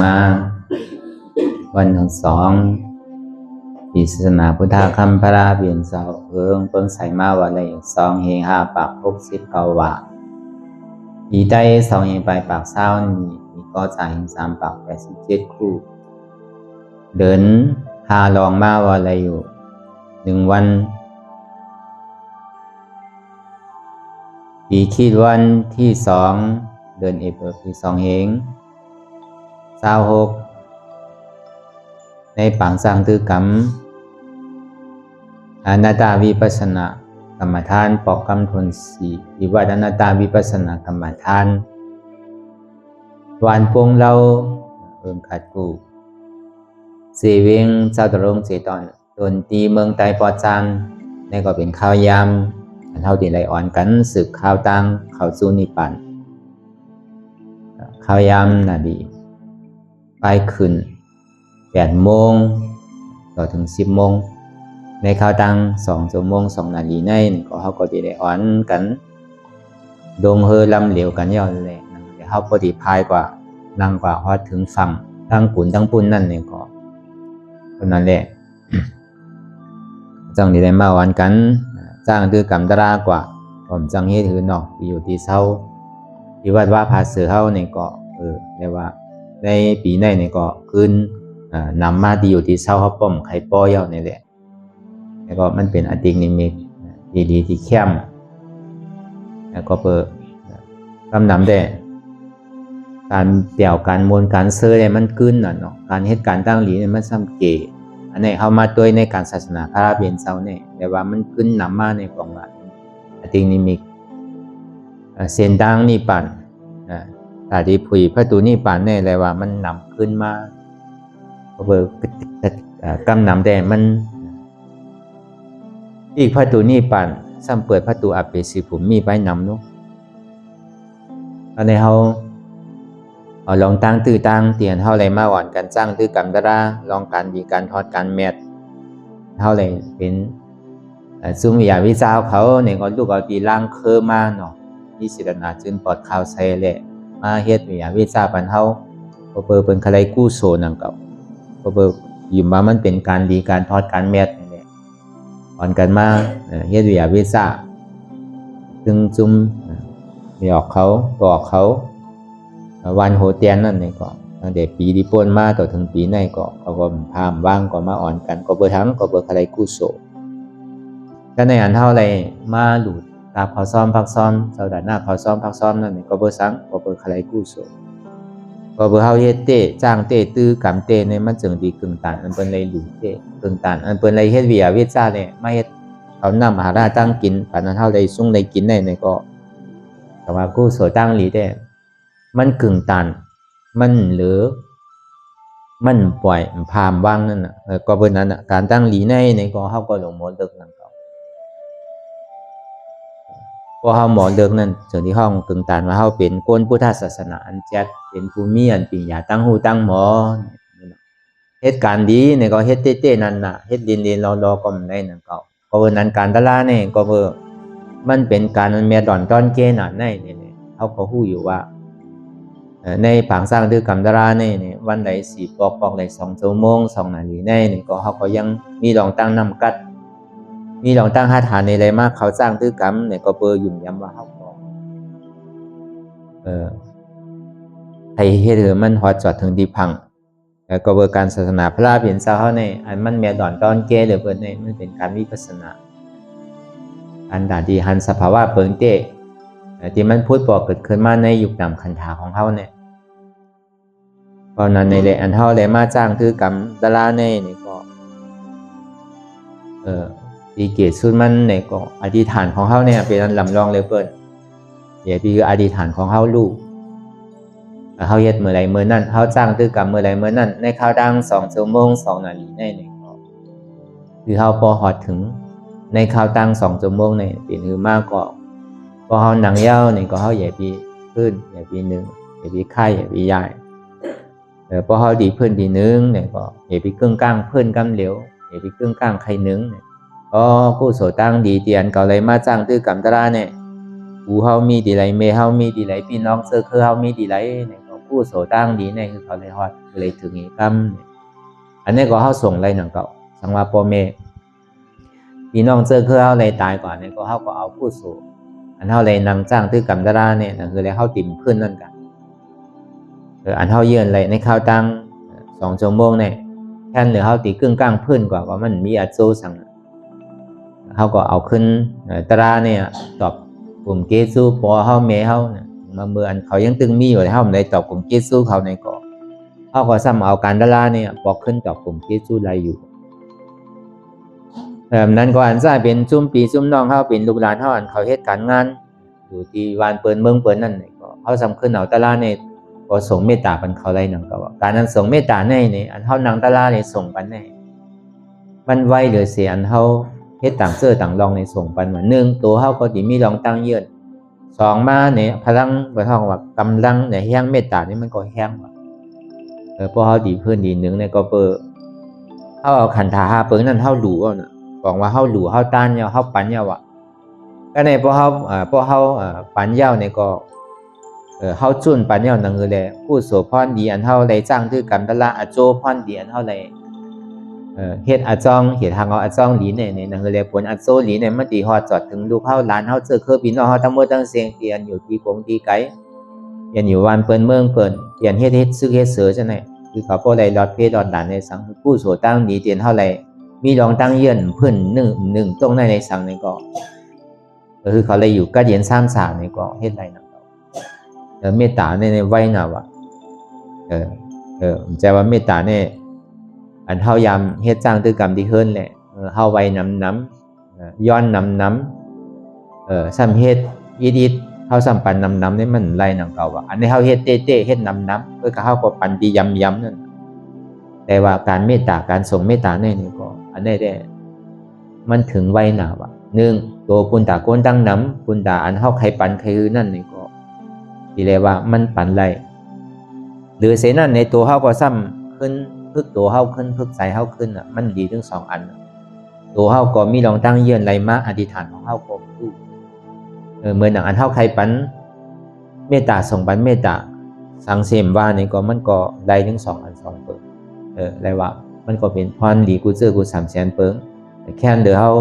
มาวันที่สองปีศาสนาพุทธคำพระราเบียนเสาเพิ่งใส่มาวันละ2 เฮง 5 ปาก 69 วาปีได้2 เฮงไปปากเศร้ามีก็จ่าย3 ปาก 87 คู่เดินหาลองมาวันละอยู่1 วันปีคิดวันที่2 เดือนเอพปี2 เฮง 26ในปางสร้างตือกรรมอนัตตาวิปัสสนากรรมฐานปอกกรรมทนสีวิวัฒอนัตตาวิปัสสนากรรมฐานวานปวงเราขัดกูเสเวงเจ้าตรงเจตอนดนตีเมืองไตปอจันในก็เป็นข้าวยำเท่าที่ไหลอ่อนกันสึกข้าวตังข้าวสู้นิปันข้าวยำน่ะดีไปขึ้น8 โมงต่อถึง10 โมงในข้าวตัง2 ชั่วโมง 2 นาทีในก็เขาก็จะได้อ่อนกันดงเฮอลำเหลวกันย่อแหละแต่เขาพอดีพายกว่านั่งกว่าฮอดถึงฝั่งทั้งกุนทั้งปุ่นนั่นเนี่ยก็เท่านั้นแหละจังได้มาอ่อนกันจ้างดื้อกำตรากว่าผมจังเฮ็ดถือเนาะอยู่ที่เช้าที่วัดว่าพาเสือเฮาเนี่ยก็เรียกว่าในปีในเนี่ยก็ขึ้นนำมาที่อยู่ที่เช้าเขาป้อมไข่ป้อยนี่แหละแล้วก็มันเป็นอตินิมิตดีๆที่เข้มแล้วก็เปิดคำนำได้การเปี่ยวการมวลการเสื้อเนี่ยมันขึ้นเนาะการเหตุการณ์ตั้งหลีเนี่ยมันซ้ำเกอันนี้เข้ามาด้วยในการศาสนาคาราเบียนเช้าเนี่ยแต่ว่ามันขึ้นนำมาในกองว่าอตินิมิตเส้นดังนี่ปั่นตาดีผุยพระตูนี่ปั่นเนี่ยอะไรว่ามันนำขึ้นมาเบอร์กำนำแดงมันอีกพระตูนี่ปั่นซ้ำเปิดพระตูอัปเปสิผมมีไปนำนุ๊กตอนนี้เขาลองตั้งตื้อตั้งเตียนเท่าไรมาอ่อนกันจ้างตื้อกำตราลองการดีการทอดการแมทเท่าไรเป็นซุ่มอยาวิจารเขาเนี่ยก็ลูกเอาตีล่างเคอมาเนาะที่ศิลนาจึงปลอดข่าวใส่แหละมาเฮ็ดอยาวิจารปันเท่าเปิดเป็นใครกู้โซนังเก่าเปิดยืมมามันเป็นการดีการทอดการแมทเนี่ยอ่อนกันมาเฮ็ดอยาวิจารจึงจุ่มมีออกเขาบอกเขาวันโหเตียนนั่นเนี่ยก็ตั้งแต่ปีที่ป่นมาต่อถึงปีในก็เขาก็พามว่างก็มาอ่อนกันก็เบอร์ทั้งก็เบอร์อะไรกู้โซก็ในอันเท่าไรมาหลุดตาเขาซ้อมพักซ้อมเจ้าด่านหน้าเขาซ้อมพักซ้อมนั่นเนี่ยก็เบอร์สังก็เบอร์อะไรกู้โซก็เบอร์เฮาเฮ็ดเตะจ้างเตะตื้อกำเตะเนี่ยมันจึงดีกึ่งตันอันเป็นไรหลุดเตะกึ่งตันอันเป็นไรเฮ็ดเวียเวซ่าเนี่ยไม่เฮ็ดเขานำมหาราชตั้งกินปานนั้นเท่าไรสุ่งในกินได้เนี่ยก็แต่ว่ากู้โซตั้งหลีได้มันกึ่งตันมันหรือมันปล่อยพามว่างนั่นน่ะก็เป็นนั้นน่ะการตั้งหลีในก็เฮาก็หลงหมดเลิกนั่นก็พอเฮาหมดเลิกนั่นถึงที่ห้องกึ่งตันว่าเฮาเป็นคนพุทธศาสนาอันแจ๊ดเป็นผู้มีอันปริญญาตั้งหูตั้งหมอเหตุการณ์ดีเนี่ยก็เฮ็ดเต้ๆนั่นน่ะเฮ็ดดินๆรอๆก็มันได้นั่นก็เป็นนั้นการตลาดเนี่ยก็มันเป็นการแม่ดอนต้อนเกน่ะในนี่เฮาก็ฮู้อยู่ว่าในผังสร้างดื้อกำตราเนี่ยวันใด4 ปอกใด2 ชั่วโมง 2 นาทีในนี่ก็เขาก็ยังมีลองตั้งนำกัดมีลองตั้ง5 ฐานในอะไรมากเขาสร้างดื้อกำเนี่ยก็เปิดยุ่มย้ำว่าเขาก็ให้เฮ็ดให้มันฮอดจอดถึงที่พังแล้วก็เปิดการศาสนาพระราเพียนเศร้าเขาเนี่ยอันมันแม่ดอนตอนเกหรือเปิดเนี่ยมันเป็นการวิปัสสนาอันดาดีหันสภาวะเปิงเตที่มันพูดบอกเกิดขึ้นมาในยุคนำคันถาของเขาเนี่ยเพราะนั้นในเลยอันเท่าเลยมาจ้างคือกรรมตลาในนี่ก็ดีเกตสุดมันเนี่ยก็อธิษฐานของเขาเนี่ยเป็นอันลำลองเลยเปิดเดี๋ยวพี่คืออธิษฐานของเขาลูกเขาเฮ็ดเมื่อไรเมื่อนั้นเขาจ้างคือกรรมเมื่อไรเมื่อนั้นในข้าวดัง2 ชั่วโมง 2 นาทีในนี่ก็คือเขาพอหอดถึงในข้าวตั้ง2 ชั่วโมงเนี่ยเป็นคือมากก็พอเขาหนังยาวนี่ก็เขาใหญ่ปีขึ้นใหญ่ปีหนึ่งใหญ่ปีไข่ใหญ่ปีใหญ่พอเขาดีพื้นดีนึงเนี่ยก็ใหญ่ปีครึ่งกลางพื้นกำเหลวใหญ่ปีครึ่งกลางไข่นึงเนี่ยก็กู้โสตั้งดีเตียนเก่าเลยมาจ้างตื้อกำตราเนี่ยกูเขามีดีไรเมเขามีดีไรพี่น้องเซอร์เคอร์เขามีดีไรเนี่ยก็ ผู้โสตั้งดีเนี่ยคือเขาเลยฮอดเลยถึงอีกคำอันนี้ก็เขาส่งอะไรหนังเก่าสังว่าพ่อแม่พี่น้องเจอคือเขาเลยตายก่อนเนี่ยก็เขาก็เอาผู้โสอันเขาเลยนำจ้างที่กรรมดาราเนี่ยคือเลยเขาติ่มขึ้นนั่นกันอันเขาเยือนเลยในข้าวตั้ง2 ชั่วโมงเนี่ยแค่เหลือเขาตีกึ่งกลางพื้นกว่ามันมีอาโจสั่งเขาก็เอาขึ้นตราเนี่ยตอบกลุ่มเกซูพอเขาเมเขามาเมื่ออันเขายังตึงมีอยู่เลยเขาไม่ได้ตอบกลุ่มเกซูเขาในก่อเขาก็ซ้ำเอาการตราเนี่ยปอกขึ้นตอบกลุ่มเกซูไรอยู่นั้นก็อันซ่าเป็นจุ่มปีจุ่มน้องเขาเป็นลูกหลานเขาอันเขาเหตุการณ์งานอยู่ที่วานเปิลเมืองเปิลนั่นก็เขาซ้ำขึ้นเอาตราเนี่ยก็ส่งเมตตาเป็นเขาไรหนังก็ว่าการนั้นส่งเมตตาในเนี่ยอันเขานางตราเนี่ยส่งกันในมันไวหรือเสียอันเขาเฮ็ดต่างเสื้อต่างรองในส่งปันว่า1ตัวเขาก็ดีมีรองตั้งเยือน2มาเนี่ยพลังบ่ท้องว่ากำลังเนี่ยแห้งเมตตานี่มันก็แห้งว่าพอเขาดีเพิ่นดี1เนี่ยก็เปิเขาเอาขันธา5เปิ้งนั้นเขาดูเอาน่ะบอกว่าเขาดูเขาต้านยาวเขาปันยาวอ่ะก็ในพอเขาปันยาวเนี่ยก็เขาจุนปันยาวนั่นคือแหละผู้โสพรดีอันเฮาได้จ้างคือกรรมตละอโจพรดีอันเฮาได้เฮ็ดอาจ้องเฮ็ดทางเอาอาจ้องหลีเนี่ยนั่นคือแหละผลอาโจหลีเนี่ยมันตีฮอดจอดถึงลูกเฮาหลานเฮาเจอคือพี่น้องเฮาทั้งหมดทั้งเสียงเตียนอยู่ที่กงที่ไกเตียนอยู่วันเปิ้นเมืองเปิ้นเตียนเฮ็ดซึกเฮ็ดเสือจังได๋คือเขาบ่ได้รอดเพรอดด่านในสังผู้โสตั้งดีเตียนเฮาไหลมีรองตั้งเยือนเพิ่น1ตรงในสังนี่ก็คือเขาเลยอยู่กะเดียน33นี่ก็เฮ็ดได้นำเมตตาในไว้น่ะว่าใจว่าเมตตาเนี่ยอันเฮายามเฮ็ดจ้างตึกกรรมที่เฮิรนแหละเฮาไว้น้ำย้อนน้ำซ้ำเฮ็ดอีดเฮาซ้ำปันน้ำนี่มันไล่นำเก่าว่าอันนี้เฮาเฮ็ดเต้ๆเฮ็ดน้ำเพื่อก็เฮาก็ปันดีย้ำนั่นแต่ว่าการเมตตาการส่งเมตตาเนี่ยนี่ก็อันนี้ได้มันถึงไว้น่ะว่า1ตัวปุณตาโกนตั้งน้ำปุณตาอันเฮาใครปันใครคือนั่นนี่ก็สิเรียกว่ามันปันไล่หรือเสนั่นในตัวเฮาก็ซ้ำขึ้นพึกตัวเฮาขึ้นพึกใจเฮาขึ้นอ่ะมันดีทั้ง2อันตัวเฮาก็มีรองตั้งเยือนไรมาอธิษฐานของเฮาก็รู้เหมือนอย่างอันเฮาใครปันเมตตาส่งปันเมตตาสังเสมว่านี่ก็มันก็ได้ทั้ง2อัน2เปิงได้ว่ามันก็เป็นพรดีกูเจอกู300,000เปิงแค่เหลือเฮา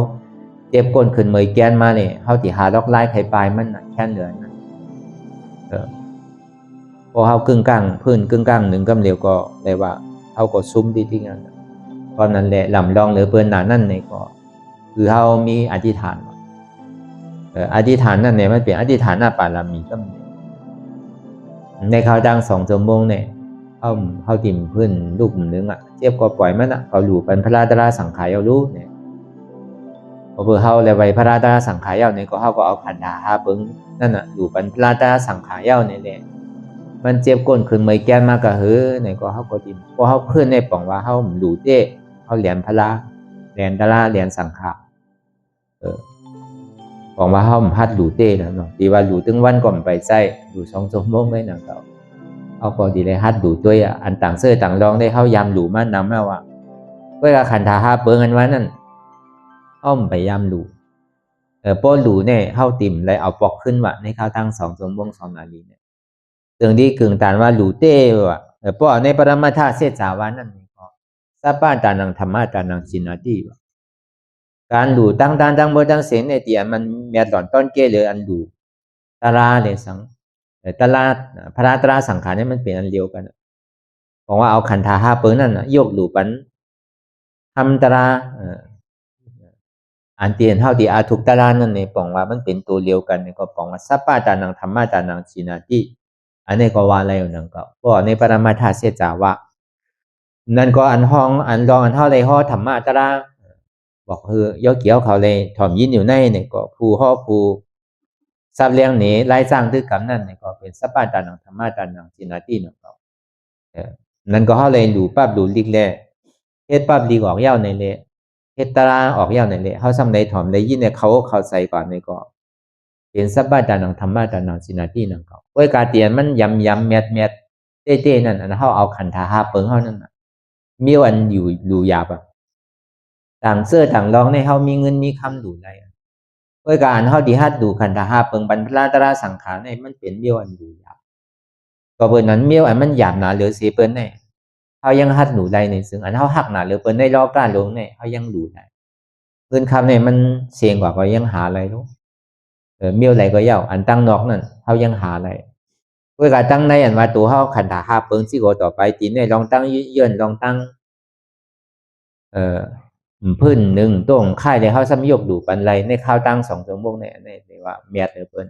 เจ็บก้นขึ้นเมยแกนมาเนี่ยเฮาสิหาดอกไล่ไข่ปลายมันน่ะแค่เหลือนั้นพอเฮากึ่งกลางพื้นกึ่งกลาง1กำเดียวก็ได้ว่าเฮาก็ซุ้มดีที่งั้นตอนนั้นแหละลำลองเหลือเปิ้นหน้านั่นนี่ก็คือเฮามีอธิษฐานอธิษฐานนั่นเนี่ยมันเป็นอธิษฐานหน้าปารามีก็ในข้าวดัง2 ชั่วโมงเนี่ยเฮาติ่มพื้นลูกนึงอ่ะเจ็บก็ปล่อยมันอ่ะเขาอยู่เป็นพระราตราสังขารเอารู้เนี่ยพอเฮาแล้วไว้พระราตราสังขารเอาเนี่ยก็เฮาก็เอาขันธา5เบิ่งนั่นน่ะอยู่เป็นพระราตราสังขารเอาเนี่ยแหละมันเจ็บก้นขึ้นเมยแกนมากะเนี่ยก็เฮาก็ติ่มพอเฮาขึ้นในป่องว่าเฮาหลู่เต้เฮาเหรียญพระเหรียญดาราเหรียญสังขารป่องว่าเฮาพัดหลู่เต้แล้วเนาะดีว่าหลู่ถึงวันก่อนไปใช้อยู่2 ชั่วโมงไว้นั่นก็เอาก็ดีเลยฮัดหลู่ตัวอันต่างเสื้อต่างรองได้เฮายามหลู่มานำแล้วว่าเวลาขันธา5เบิ่งอันว่านั่นอ้อมไปยามหลู่ป้อหลู่เนี่ยเฮาติ่มเลยเอาปอกขึ้นว่าในข้าวตั้ง2 ชั่วโมง2 นาทีเนี่ยเรื่องที่กึ่งตานว่าหลู่เต้ว่าป้อในปรมาธาเสจาวานั่นก็สัพพะตานังธรรมะตานังสินาติว่าการหลู่ตั้งเบ่ตั้งเสียงในที่อันมันแม่ดอนต้นเกหรืออันหลู่ตาราเลยสังตลาดพระราตราสังขารเนี่ยมันเป็นอันเดียวกันบอกว่าเอาขันธา5เปิ้งนั่นน่ะยกหลู่ปันทำตราอันเตียนเท่าที่อาทุกตารางนั่นเนี่ยบอกว่ามันเป็นตัวเดียวกันเนี่ยก็บอกว่าสัพพะตานังธรรมะตานังสินาติอันนี้ก็ว่าอะไรอยู่นั่นก็บอกในปรมาธาเสจาวะนั่นก็อันห้องอันรองอันเท่าไรห้อธรรมะตราบอกคือย่อเกี่ยวเขาเลยถ่อมยินอยู่ในเนี่ยก็ผู้ห้อผู้ทราบเรื่องนี้ไล่สร้างตึกกรรมนั่นเนี่ยก็เป็นสัพพะตานังธรรมะตานังสินาตินั่นก็นั่นก็เขาเลยดูปั๊บดูลิกแลเฮ็ดปั๊บดีออกยาวในเลยเฮ็ดตารางออกยาวในเลยเขาซ้ำในถ่อมได้ยินเนี่ยเขาใส่ก่อนในก็เป็นสัพพะตานังธรรมะตานังสินาตินั่นก็โดยการเตียนมันยำแมทเต้ๆนั่นอันเขาเอาขันธา5เปิ้งเขานั่นน่ะมีวันอยู่ดูหยาบอ่ะต่างเสื้อต่างรองในเฮามีเงินมีคำดูได้โดยการเฮาดีฮัดดูขันธา5เปิ้งบรรพราตราสังขารในมันเป็นมีวันดูหยาบ ก็เปิ้นนั้นเมียวอันมันหยาบหนาเหลือเสียเปิ้นเนี่ยเขายังหัดหนูได้ในซึ่งอันเขาหักหนาเหลือเปิ้นได้รอกล้าลงเนี่ยเขายังหลูได้เงินคำเนี่ยมันเสียงกว่าก็ยังหาอะไรรู้เมียวอะไรก็เย้าอันตั้งนอกนั่นเขายังหาอะไรเวลาตั้งในอันว่าตัวเขาขันถาหาเปิ้งสิโกต่อไปตีนเนี่ยลองตั้งเยื่นลองตั้งพื้นหนึ่งตรงค่ายในเขาซ้ำยกดูปันไรในข้าวตั้ง2 ชั่วโมงเนี่ยในว่าเมียดเหลือเปิ้น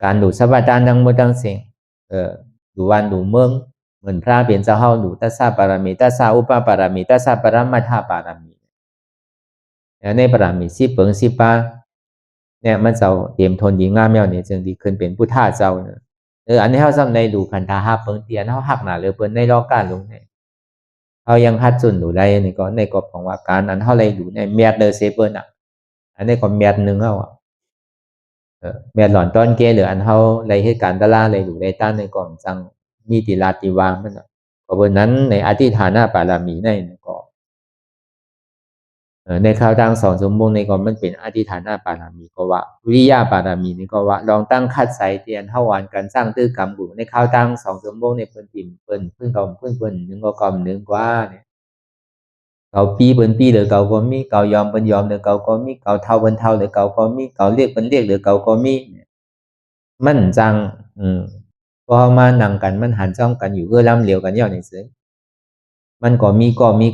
การดูสวัสดิ์ดังมือดังเสียงดูวันดูเมืองเหมือนพระเป็นเจ้าเฮาดูตัสสะปารามีตัสสะอุปปารามีตัสสะปรมัตถปารามีในปารามี10 เปิง10 ปาเนี่ยมันเจ้าเตรียมทนดีงามแมวเนี่ยจึงดีขึ้นเป็นผู้ท่าเจ้าเนี่ยอันนี้เฮาซ้ำในดูขันธา5 เปิงเตียนเฮาหักหน้าเหลือเปิ้นในรอการลงเนี่ยเฮายังหัดสุนดูได้นี่ก็ในกฎของว่าการอันเฮาเลยดูในเมียดเดอเซเปิ้นอ่ะอันนี้ก็เมียดนึงเฮาเมียดหลอนต้นเกหรืออันเฮาเลยเหตุการณ์ตะลาเลยดูได้ต้านในก่อนจังมีติลาติวางมันก็บนนั้นในอธิฐานะปารามีในก็ในคราวตั้ง2 ชั่วโมงในก็มันเป็นอธิฐานะปารามีก็ว่าวิริยะปารามีนี่ก็ว่าลองตั้งคัดใส่เตียนเฮาหวานกันสร้างตื้อกรรมบุในคราวตั้ง2 ชั่วโมงในเพิ่นติ่มเพิ่นก็เพิ่นนึงก็กอมนึงกว่าเนี่ยเกาปีเปิ้นปีหรือเกาก็มีเกายอมเปิ้นยอมหรือเกาก็มีเกาเท่าเปิ้นเท่าหรือเกาก็มีเกาเรียกเปิ้นเรียกหรือเกาก็มีมันจังพอมานั่งกันมันหันจ้องกันอยู่ลำเหลียวกันย่อนี่ซื่อมันก็มี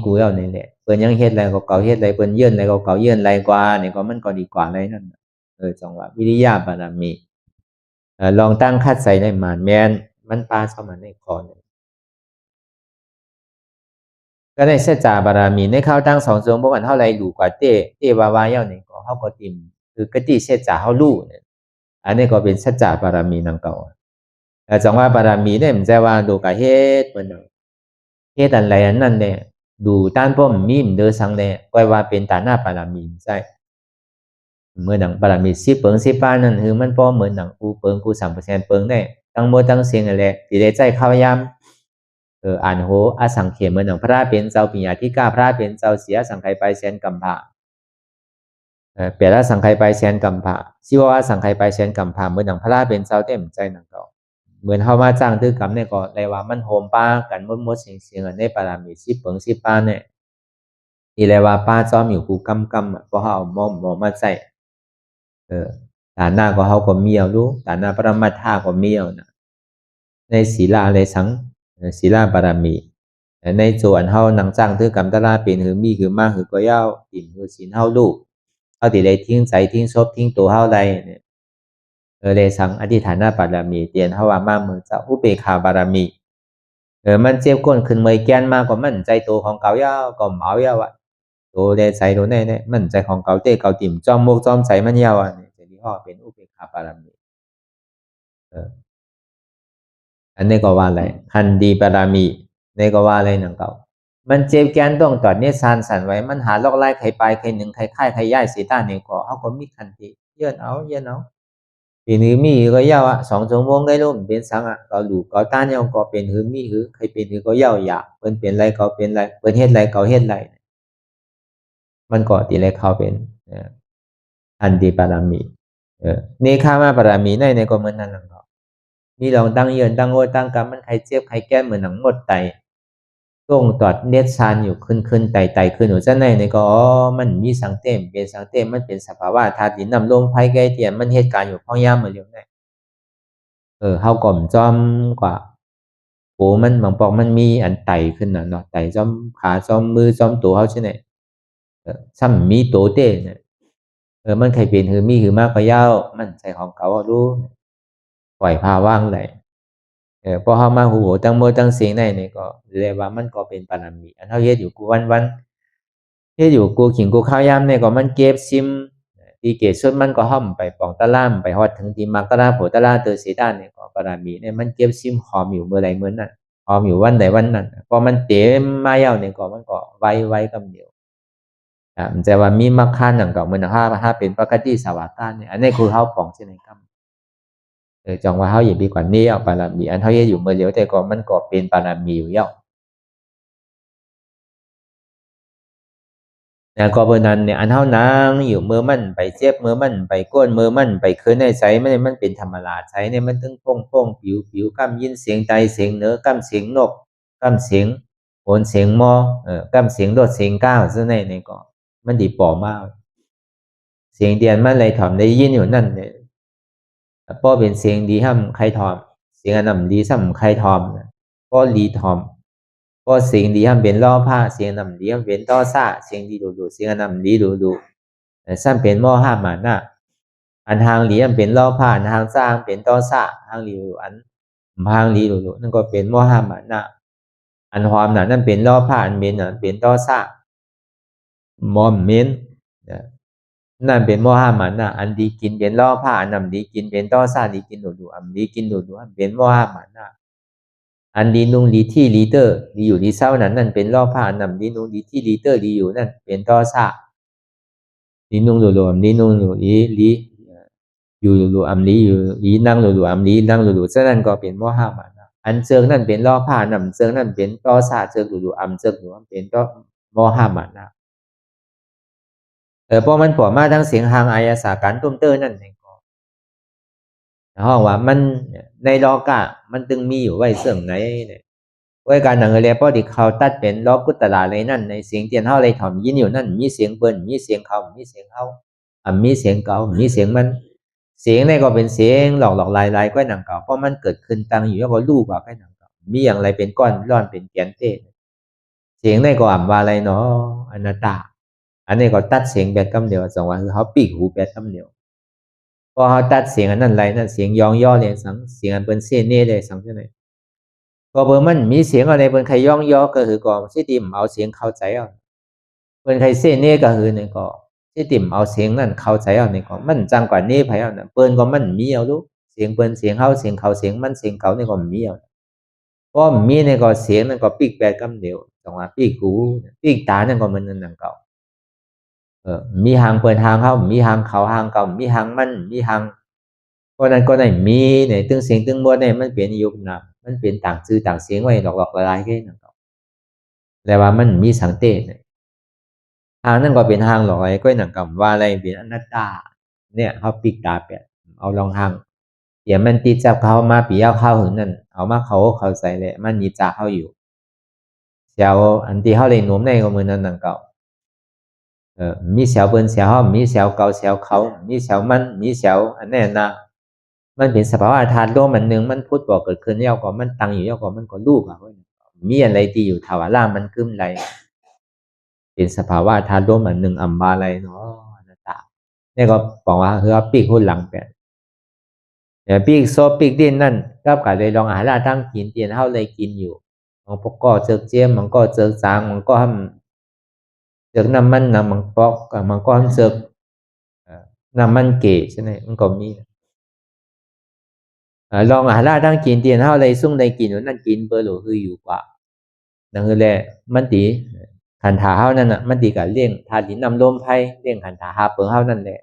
กูแล้วนี่แหละเปิ้นยังเฮ็ดไรก็เก่าเฮ็ดไรเปิ้นเยื่อนไรก็เก่าเยื่อนไรกว่านี่ก็มันก็ดีกว่าไรนั่นจังว่าวิริยะบารมีลองตั้งคัดใส่ในหมานแม่นมันปาเข้ามาในคอนี่ก็ได้สัจจะบารมีในข้าวตั้ง2 ชั่วโมงอันเท่าไรรู้กว่าเตวาวาย่อนี่ก็เฮาก็ติมคือกติสัจจะเฮารู้เนี่ยอันนี้ก็เป็นสัจจะบารมีนำเก่าจังว่าบารมีเนี่ยมันจะว่าดูกะเฮ็ดเปิ้นเฮ็ดอันไรอันนั้นเนี่ยดูต้านป้อมมีมเดอสังเนี่ยก็ว่าเป็นตาหน้าบารมีใช่เมื่อหนังบารมี10 เปิง10 ปานนั่นคือมันป้อมเหมือนหนังกูเปิงกู3%เปิงได้ตั้งหมดตั้งเสียงนั่นแหละที่ได้ใจเข้ายามอ่านโหอสังเขตเหมือนหนังพระเป็นเจ้าปิญญาธิกาพระเป็นเจ้าเสียสังไคไปแสนกัมภะเปรียบสังไคไปแสนกัมภะชื่อว่าสังไคไปแสนกัมภะเหมือนหนังพระเป็นเจ้าเต็มใจหนังเก่าเหมือนเฮามาจ้างตื้อกรรมเนี่ยก็ได้ว่ามันโฮมป้ากันมดเสียงในปารามี10 เปิง10 ปานเนี่ยนี่แหละว่าป้าจอมอยู่กูกำเพราะเฮาเอาหม้อมาใส่ฐานะก็เฮาก็มีเอารู้ฐานะปรมัตถาก็มีเอานะในศีลาในสังศีลาบารมีในส่วนเฮานังจ้างตื้อกรรมตะลาเป็นหือมีหือมาหือก็ยาวติ่มหือศีลเฮาลูกเฮาสิได้ทิ้งใจทิ้งศพทิ้งตัวเฮาได้เนี่ยเลยสังอธิฐานะบารมีเตียนเฮาว่ามามือเจ้าอุเบกขาบารมีมันเจ็บก้นขึ้นเมยแกนมาก็มั่นใจตัวของเก่ายาวก็เหมายาวอ่ะตัวได้ใส่ตัวแน่ๆมั่นใจของเก่าเต้เก่าติ่มจอมมกจอมใส่มันยาวอ่ะนี่จะที่ห้อเป็นอุเบกขาบารมีอันนี้ก็ว่าอะไรคันดีบารมีนี่ก็ว่าอะไรหนังเก่ามันเจ็บแกนต้องตอดเนี่ยซานสันไว้มันหาลอกไล่ไข่ปลายไข่หนึ่งไข่ค่ายไข่ย่ายสีตาเนี่ยก็เขาก็มีคันทีเยื่อนเอาปีนี้มีก็ยาวอ่ะ2 ชั่วโมงได้รู้เป็นสังอ่ะก็ดูก็ต้านยาวก็เป็นหือมีหือใครเป็นหือก็ยาวอยากเปิ้นเป็นไรก็เป็นไรเปิ้นเฮ็ดไรก็เฮ็ดไรมันก็ตีไรเขาเป็นอันดีบารมีเนคามาบารมีในก็เหมือนนั้นเนาะมีลองตั้งเยือนตั้งโอตั้งกรรมมันใครเจ็บใครแก้เหมือนหนังหมดไตต้องตอดเนตชานอยู่ขึ้นไตขึ้นหัวใจในก็มันมีสังเต็มเป็นสังเต็มมันเป็นสภาวะธาตุดินน้ำลมไฟไกลเทียมมันเหตุการณ์อยู่พ้องย่ามเหมือนเดิมได้เฮาก่อมจอมกว่าโอ้มันบางปอกมันมีอันไตขึ้นน่ะเนาะไตจอมขาจอมมือจอมตัวเฮาใช่ไหมซ้ำมีโตเต้เนี่ยมันใครเป็นหือมีหือมากก็ยาวมันใส่ของเก่ารู้ปล่อยพาว่างไหลพอเฮามาหูตั้งมือตั้งเสียงได้นี่ก็เรียกว่ามันก็เป็นปารามีอันเฮาเฮ็ดอยู่กูวันเฮ็ดอยู่กูขิงกูข้าวยามนี่ก็มันเก็บซิมที่เกศสุดมันก็ห่อมไปปองตะล่ามไปฮอดถึงที่มักตะลาโผตะลาเตอสีด้านนี่ก็ปารามีเนี่ยมันเก็บซิมหอมอยู่เมื่อใดมื้อนั้นหอมอยู่วันใดวันนั้นพอมันเต็มมายาวนี่ก็มันก็ไวกำเดียวมันจะว่ามีมรรคาหนังก็เหมือนถ้าเป็นปกติสวากาเนี่ยอันนี้คือเฮาปองใช่ไหมครับจังว่าเฮาอย่าดีกว่านี้เอาปารามีอันเฮาเฮ็ดอยู่เมื่อเดียวแต่ก็มันก็เป็นปารามีอยู่แล้ว ก็เพราะนั้นเนี่ยอันเฮานางอยู่มือมันไปเจ็บมือมันไปก้นมือมันไปคืนในใสมันเป็นธรรมดาใสเนี่ยมันถึงโป้งผิวกำยินเสียงใจเสียงเหนือกำเสียงนกกำเสียงโหนเสียงมอกำเสียงรถเสียงก้าวซึ่งในก็มันดีปอมากเสียงเดียนมันเลยถอมได้ยินอยู่นั่นเนี่ยป้อเป็นเสียงดีห้ำใครถอมเสียงอันนั้นดีซ้ำใครถอมป้อลีถอมก็เสียงดีห้ำเป็นล่อผ้าเสียงนำดีห้ำเป็นต้อซ่าเสียงดีดูเสียงนำดีดูซ้ำเป็นหม้อห้าหมาน่ะอันทางหลีอันเป็นล่อผ้าอันทางซ่าเป็นต้อซ่าทางหลีอันทางหลีดูนั่นก็เป็นหม้อห้าหมาน่ะอันหอมน่ะนั่นเป็นล่อผ้าอันเม็นน่ะเป็นต้อซ่ามอมเม็นนั่นเป็นหม้อห้าหมาน่ะอันดีกินเป็นล่อผ้าอันนำดีกินเป็นต้อซ่าดีกินดูอันดีกินดูอันเป็นหม้อห้าหมาน่ะอันดีนุ่งดีที่ลีเตอร์ดีอยู่ดีเศร้านั่นเป็นล่อผ้าอันนำดีนุ่งดีที่ลีเตอร์ดีอยู่นั่นเป็นต้อซ่าดีนุ่งดูดีนุ่งดูลีอยู่อันลีอยู่ลีนั่งดูอันลีนั่งดูฉะนั้นก็เป็นหม้อห้าหมาน่ะอันเจิงนั่นเป็นล่อผ้านำเจิงนั่นเป็นต้อซ่าเจิงดูอันเจิงดูอันเป็นต้อหม้อห้าหมาน่ะเพราะมันปอมาทั้งเสียงหางอายาสาการตุ้มเตอร์นั่นเองก็ห้องว่ามันในโลกะมันตึงมีอยู่ไว้เสื่องไหนเนี่ยไว้การหนังเรียพอที่เขาตัดเป็นล้อกุตลาเลยนั่นในเสียงเตียนเฮาเลยถ่อมยินอยู่นั่นมีเสียงเปิ้นมีเสียงเขามีเสียงเฮามีเสียงเก่ามีเสียงมันเสียงนี่ก็เป็นเสียงหลอกลายก็หนังเก่าเพราะมันเกิดขึ้นตั้งอยู่แล้วก็รู้ว่าก็หนังเก่ามีอย่างไรเป็นก้อนร่อนเป็นแกนเต้เสียงนี่ก็อ่ำว่าอะไรเนาะอนัตตาอันนี้ก็ตัดเสียงแบบคำเดียวสองว่าคือเขาปีกหูแบบคำเดียวพอเขาตัดเสียงอันนั้นไรนั่นเสียงยองย่อเลยสังเสียงอันเป็นเส้นเน่เลยสังใช่ไหมก็เบอร์มันมีเสียงอะไรเป็นใครย่องย่อก็คือก่อนสิติมเอาเสียงเข้าใจเอาเป็นใครเส้นเน่ก็คือเนี่ยก็สิติมเอาเสียงนั่นเข้าใจเอาเนี่ยก็มันจังกว่าเน่ไผเอาเนี่ยเปิ้นก็มันมีเอาลูกเสียงเปิ้นเสียงเฮาเสียงเขาเสียงมันเสียงเขาเนี่ยก็มีเอาเพราะมีเนี่ยก็เสียงนั่นก็ปีกแบบคำเดียวสองว่าปีกหูปีกตานั่นก็มันนั่นเก่ามีหางเปิดหางเขามีหางเขาหางเก่ามีหางมันมีหางเพราะนั้นก็ได้มีเนี่ยตึงเสียงตึงมวลเนี่ยมันเปลี่ยนยุคนะมันเปลี่ยนต่างชื่อต่างเสียงไว้หลอกละลายแค่นั้นก็แต่ว่ามันมีสังเตเนี่ยหางนั่นก็เป็นหางหลอกอะไรก็หนังกับว่าอะไรเป็นอนัตตาเนี่ยเขาปิกตาเปลี่ยนเอาลองหางเดี๋ยวมันติดจับเขามาปีเอาเข้าหึงนั่นเอามาเขาใส่เลยมันหนีจากเขาอยู่เสียวอันที่เขาเลยหนุ่มในก็มือนั้นหนังเก่ามีเสียวเปิ้นเสียวเฮามีเสียวเก่าเสียวเขามีเสียวมันมีเสียวอันแน่นะมันเป็นสภาวะธาตุลมอันหนึ่งมันพุทธบอกเกิดขึ้นแล้วก็มันตั้งอยู่แล้วก็มันก็รูปอะมีอะไรที่อยู่ถาวรมันขึ้นไรเป็นสภาวะธาตุลมอันหนึ่งอัมบาอะไรเนาะอนัตตานี่ก็บอกว่าเฮือปีกหุ่นหลังแปดแต่ปีกโซปีกดินนั่นก็กะเลยลองอาหารทั้งกินเตียนเฮาเลยกินอยู่มันพวกก็เจิกเจียมมันก็เจิกจางมันก็ทำเจิกน้ำมันน้ำมันปอกมันก็ทำเจิกน้ำมันเกะใช่ไหมมันก็มีลองอาหารทั้งกินเตียนเฮาเลยซุ่งในกินนั่นกินเบอร์หลูคืออยู่กว่านั่นคือแหละมันตีขันถาเฮานั่นน่ะมันตีกับเลี้ยงธาตุดินน้ำลมไฟเลี้ยงขันถาหาเปิงเฮานั่นแหละ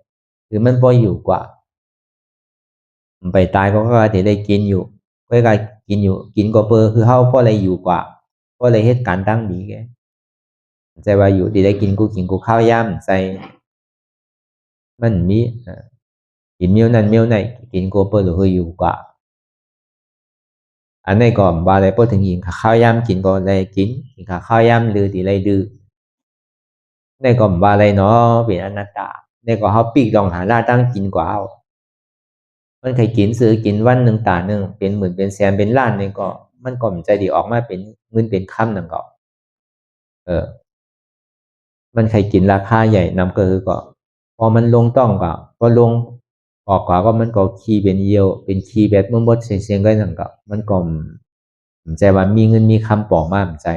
คือมันพออยู่กว่าไปตายก็ที่ได้กินอยู่ก็ได้กินอยู่กินก็เปอร์คือเฮาพออะไรอยู่กว่าพออะไรเหตุการณ์ตั้งดีแกใจว่าอยู่ที่ได้กินกูข้าวย่ำใจมันมีกินเมียวนั่นเมียวไหนกินก็เปอร์หรือคืออยู่กว่าอันนี้ก็ว่าอะไรพอถึงกินข้าวยำกินก็เลยกินข้าวยำหรือที่ไรดื้อนี่ก็ว่าอะไรเนาะเป็นอนัตตานี่ก็เขาปีกลองหาล่าตั้งกินกว่าเอามันเคยกินซื้อกินวันหนึ่งตาหนึ่งเป็นหมื่นเป็นแสนเป็นล้านนี่ก็มันก็ใจดีออกมาเป็นเงินเป็นคำนั่นก็มันเคยกินราคาใหญ่นำก็คือก็พอมันลงต้องก็พอลงออกก็มันก็คีย์เป็นเยียวเป็นคีย์แบบมดเสียงก็นั่นก็มันก็ใจว่ามีเงินมีคำปอกมากใจ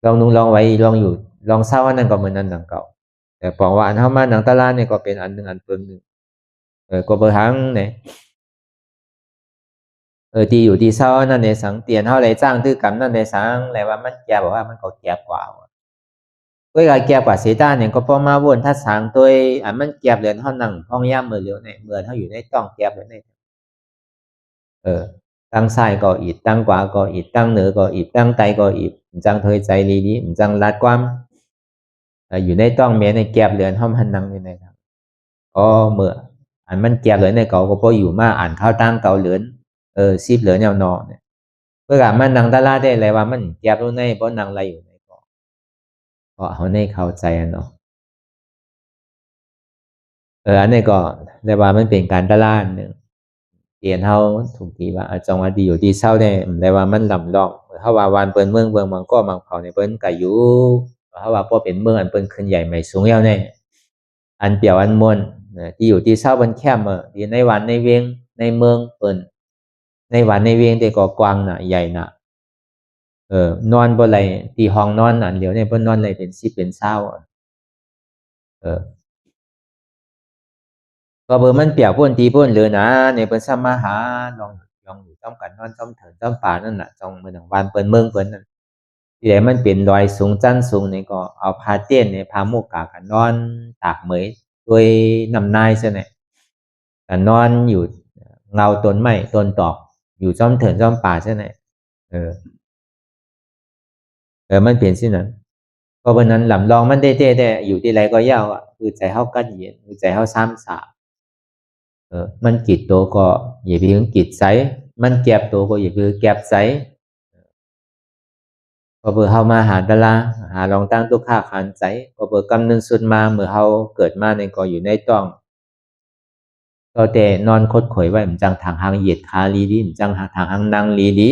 ลองนุ่งลองไว้ลองอยู่ลองเศร้าว่านั่นก็เหมือนนั่นหนังเก่าแต่ปองว่าอันเข้ามาหนังตลาดเนี่ยก็เป็นอันหนึ่งอันตัวหนึ่งก็เบอร์ทั้งเนี่ยที่อยู่ที่เศร้านั่นในสังเตียนเท่าไรจ้างตื้อกำนั่นในสังอะไรว่ามันแก่บอกว่ามันก็แก่กว่าก็การแก่กว่าเสียด้านเนี่ยก็พอมาวนถ้าสังตัวอันมันแก่เหลือเท่านั่งห้องย่ำมือเหลียวเนี่ยเมื่อเท่าอยู่ในต้องแก่เลยเนี่ยตั้งซ้ายก็อีดตั้งขวาก็อีดตั้งเหนือก็อีดตั้งใต้ก็อีดจังเทยใจลีนี้จังลาดความ อยู่ในต้องเมียในแก็บเหลือนห้องพันนังอยู่ในครับก็เมื่ออันมันแก็บเหลือนในเก่าก็พออยู่มาอ่านข้าวตั้งเก่าเหลือนซีบเหลือนแนวนอเนี่ยเพื่อการมันนังตาลาได้เลยว่ามันแก็บรู้ในเพราะนังอะไรอยู่ในก็เขาในเข้าใจเนาะอันนี้ก็เรียกว่ามันเป็นการตลาดหนึ่งเรียนเขาถูกทีว่าจังหวัดดีอยู่ที่เศร้าได้เรียกว่ามันลำลอกเขาว่าวันเปิ้นเมืองบางก็บางเผาในเปิ้นก็อยู่เขาว่าพอเป็นเมืองอันเปิ้นขึ้นใหญ่ใหม่สูงแล้วเนี่ยอันเปียวอันมวนที่อยู่ที่เศร้าบนแคมที่ในวันในเวียงในเมืองเปิ้นในวันในเวียงแต่ก็กว้างน่ะใหญ่น่ะนอนบ่ไรที่ห้องนอนอันเดียวเนี่ยเปิ้นนอนเลยเป็น10เป็น20เออ ก็เบอร์มันเปียกพ่นทีพ่นเลยนะในเปิ้นซ้ำมาหาลองอยู่ต้อมกันนอนต้อมเถินต้อมป่านั่นน่ะจองเมืองวานเปิ้นเมืองเปิ้นนั่นที่ไหนมันเป็นรอยสูงจันสูงนี่ก็เอาผ้าเตี้ยนเนี่ยผ้ามุกกากันนอนตากเหมยด้วยน้ำนายซะเนี่ยกันนอนอยู่เงาต้นไม้ต้นตอกอยู่จ้อมเถินจ้อมป่าซะเนี่ยเออมันเปลี่ยนสินั้นเพราะวันนั้นลำลองมันได้อยู่ที่ไรก็ยาวอ่ะคือใจเฮากัดเย็นคือใจเฮาซ้ำสา มันกิดตัวก็อย่าไปถึงกิดไซมันแก็บตัวก็อย่าไปแก็บไซพอเบอร์เฮามาหาตะลาหาลองตั้งตัวค่าขันใจพอเบอร์กำนึงสุดมาเมื่อเฮาเกิดมาในก็อยู่ในต้องก็แต่นอนคดข่อยไว้มันจังทางหางเหยียดคาลีดีมันจังทางหางนางลีดี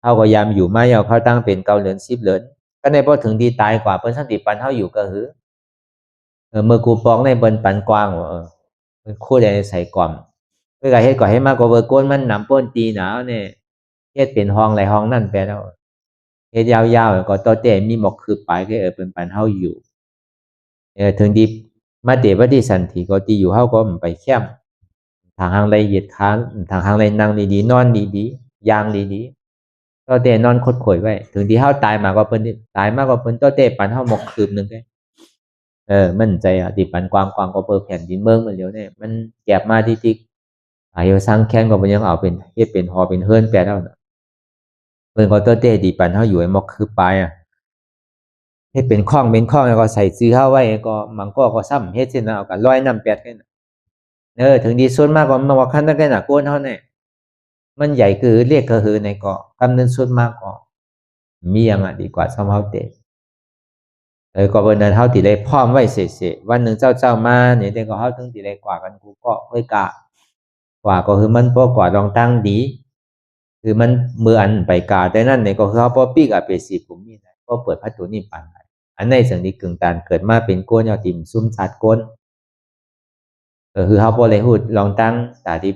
เฮาก็ยามอยู่มาเยาเขาตั้งเป็นเกาเหลือน10เหลือนก็ในพอถึงดีตายกว่าเพิ่นสันติปันเฮาอยู่ก็หือเมื่อกูปองในเบิ่นปันกว้างมันคู่ใดใส่ก่อมเพื่อเฮ็ดก็ให้มากกว่าเบอร์โกนมันนำป้นตีหนาวเนี่ยเฮ็ดเป็นห้องหลายห้องนั่นไปแล้วเฮ็ดยาวๆก็ต่อแต่มีหมอกคือปลายก็เป็นปันเฮาอยู่ถึงดีมาเดว่าที่สันติก็ที่อยู่เฮาก็ไปแคมทางหางไรเหยียดค้านทางหางไรนั่งดีๆนอนดีๆย่างดีๆต่อแต่นอนคดข่อยไว้ถึงที่เฮาตายมาก็เพิ่นตายมากกว่าเพิ่นต่อแต่ปันเฮาหมอกคืบนึงได้มั่นใจที่ปันกวางก็เปิดแผ่นดินเมืองมันเหลียวเนี่ยมันแก็บมาที่อายุสร้างแค้นก็มันยังเอาเป็นเฮ็ดเป็นหอเป็นเฮิรนแปลแล้วนะเพิ่นก็เตอเต้ดีปันเฮาอยู่ไอ้มอกคือปลายเฮ็ดเป็นข้องแล้วก็ใส่ซื้อเฮาไว้ก็มันก็ซ้ำเฮ็ดเช่นนั้นเอากันร้อยน้ำแปดกันถึงดีส่วนมากก็มันว่าคันนั้นกันน่ะโกนเฮาเนี่ยมันใหญ่คือเรียกคือในเกาะกำนึงส่วนมากก็มีอย่างดีกว่าซ้ำเฮาเตก็เบิ่นนั้นเฮาสิได้พร้อมไว้เสะๆวันหนึ่งเจ้ามาเนี่ยแต่ก็เฮาถึงสิได้กว่ากันกูก็ค่อยกะกว่าก็คือมันบ่กว่าลองตั้งดีคือมันมืออันไปกาแต่นั่นเนี่ยก็คือเขาพอปีกอาเปสีผมนี่นะก็เปิดพัตุนี่ปันไปอันในสิ่งที่กึ่งตานเกิดมาเป็นก้นยอติมซุ่มชัดก้นคือเขาพอเลยพูดลองตั้งตาดิ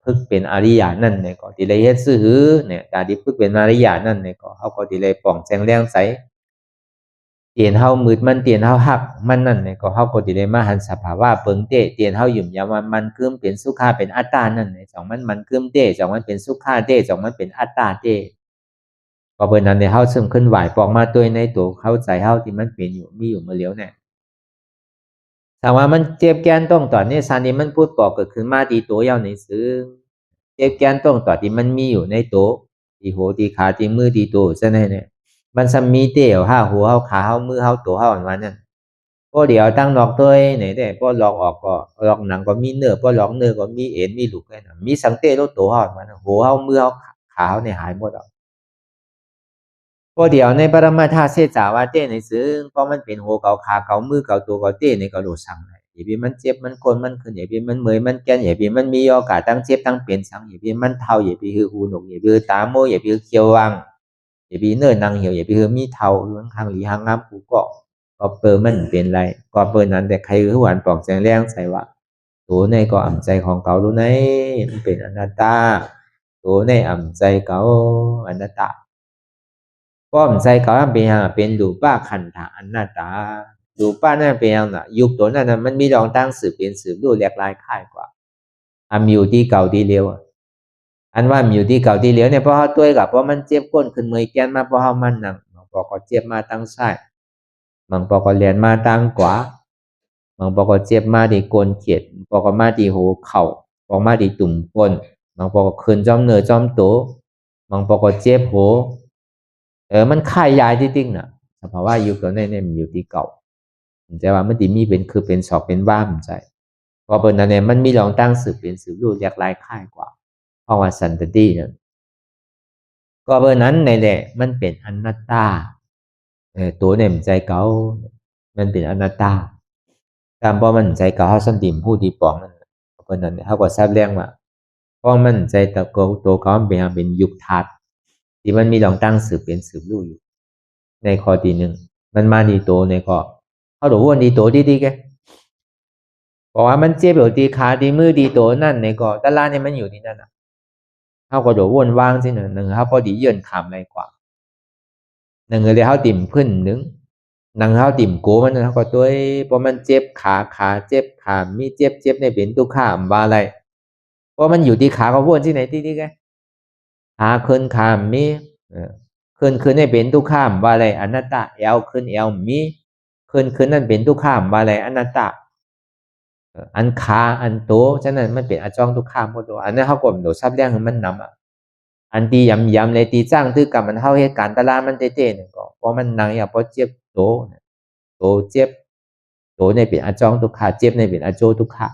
พึกเป็นอริยานั่นเนี่ยก็ที่เลยเฮ็ดซื้อเนี่ยตาดิพึกเป็นอริยานั่นเนี่ยก็เขาก็ที่เลยป่องแจงแรงใสเตียนเฮามืดมันเตียนเฮาหักมันนั่นเนี่ยก็เฮาก็สิได้มาหันสภาวะเปิงเตเตียนเฮาหยุ่มยามว่ามันคือเป็นสุขาเป็นอัตตานั่นเนี่ยสองมันคือเตสองมันเป็นสุขาเตสองมันเป็นอัตตาเตก็เบิ่นนั้นเนี่ยเฮาซึมขึ้นไหวปอกมาตัวในตัวเข้าใจเฮาที่มันเป็นอยู่มีอยู่มาแล้วเนี่ยถามว่ามันเจ็บแกนต้องตอนนี้ซานี่มันพูดปอกเกิดขึ้นมาที่ตัวยาวในซึ่งเจ็บแกนต้องตอนที่มันมีอยู่ในตัวที่หัวที่ขาที่มือที่ตัวซะเนี่ยมันซ้ำมีเตเอาห้าหัวเฮาขาเฮามือเฮาตัวเฮาอันว่านั่นพอเดี๋ยวตั้งนอกตัวเนี่ยได้พอลอกออกก็ลอกหนังก็มีเนื้อพอลอกเนื้อก็มีเอ็นมีลูกแค่นั้นมีสังเตโลตัวเฮาอันว่านั่นหัวเฮามือเฮาขาเฮาเนี่ยหายหมดแล้วพอเดี๋ยวในปรมาธาตุเสจาวาเต้ในซึ่งเพราะมันเป็นหัวเก่าขาเก่ามือเก่าตัวเก่าเต้ในก็โลสั่งได้อย่าพี่มันเจ็บมันคนมันขึ้นอย่าพี่มันเมื่อยมันแก่นอย่าพี่มันมีโอกาสตั้งเจ็บตั้งเปลี่ยนสังอย่าพี่มันเท่าอย่าพี่คือหูหนกอย่าพี่ตาโมอย่าพี่เขียววังอย่าพี่เนื้อนางเหี่ยวอย่าพี่มีเท่าหางหลีหางงามกูก็เปิดมันเป็นไรก็เปิดนั้นแต่ใครคือหวานปอกแจงแรงใส่ว่าตัวในก็อ่ำใจของเก่ารู้ไหนมันเป็นอนัตตาตัวในอ่ำใจเก่าอนัตตาป้อมใจเขาเป็นรูปะขันธอนัตตารูปะนั่นเป็นน่ะยุคตัวนั้นมันมีรองตั้งสืบเป็นสืบดูแหลกลายค่ายกว่ามีอยู่ที่เก่าที่เร็วอันว่ามีอยู่ที่เก่าที่เร็วเนี่ยเพราะเขาตัวกับเพราะมันเจ็บก้นขึ้นเมื่อยแกนมาเพราะเขามันหนังบางปอก็เจ็บมาตั้งซ้ายบางปอก็เลียนมาตั้งขวาบางปอก็เจ็บมาที่โกนเขียดปอก็มาที่หัวเข่าปอมาที่ตุ่มก้นบางปอก็ขึ้นจอมเนื้อจอมโตบางปอก็เจ็บหัวมันค่ายยายที่ติ้งน่ะสภาวะยุคตัวนี้เนี่ยมันอยู่ที่เก่า แต่ว่ามันติมีเป็นคือเป็นสอบเป็นว่ามใจเพราะเป็นนั้นเนี่ยมันมีลองตั้งสืบเป็นสืบรู้เรียกลายค่ายกว่าเพราะว่าสันตติเนี่ยก็เบอร์นั้นในแหละมันเป็นอนัตตาตัวเนี่ยมันใจเก่ามันเป็นอนัตตาตามเพราะมันใจเก่าเขาสันติมผู้ดีปองนั่นเพราะนั้นเขาก็ทราบเรื่องว่าเพราะมันใจตะโกตัวเขาเป็นยุคทัศน์ที่มันมีลองตั้งสืบเป็นสืบรู้อยู่ในข้อที่หนึ่งมันมาดีโตในข้อเขาบอกว่าดีโตดีๆแกเพราะว่ามันเจ็บอยู่ที่ขาที่มือดีโตนั่นในก็ตะลาเนี่ยมันอยู่ที่นั่นอ่ะเขาก็โดดวนว่างสิหนึ่งเขาพอดีเยื่อนขามอะไรกว่าหนึ่งเลยเขาติ่มขึ้นหนึ่งนังเขาติ่มโกมันเขาก็ตัวเพราะมันเจ็บขาเจ็บขามีเจ็บในเป็นตุกข้ามว่าอะไรเพราะมันอยู่ที่ขาเขาวนที่ไหนที่นี่แกขาขึ้นขามมีขึ้นในเป็นตุกข้ามว่าอะไรอนัตตาเอวขึ้นเอวมีขึ้นนั่นเป็นตุกข้ามว่าอะไรอนัตตาอันขาอันโตฉะนั้นมันเป็นอจองทุกข้ามหมดตัวอันนั้นเขาก็โดดซับแรงมันนำอ่ะอันตียำเลยตีจ้างตื้อกับมันเข้าเหตุการณ์ตลาดมันเต้ๆเนี่ยก็เพราะมันนางอย่าเพราะเจ็บโตเจ็บโตในเป็นอจองทุกขาเจ็บในเป็นอโจทุกขา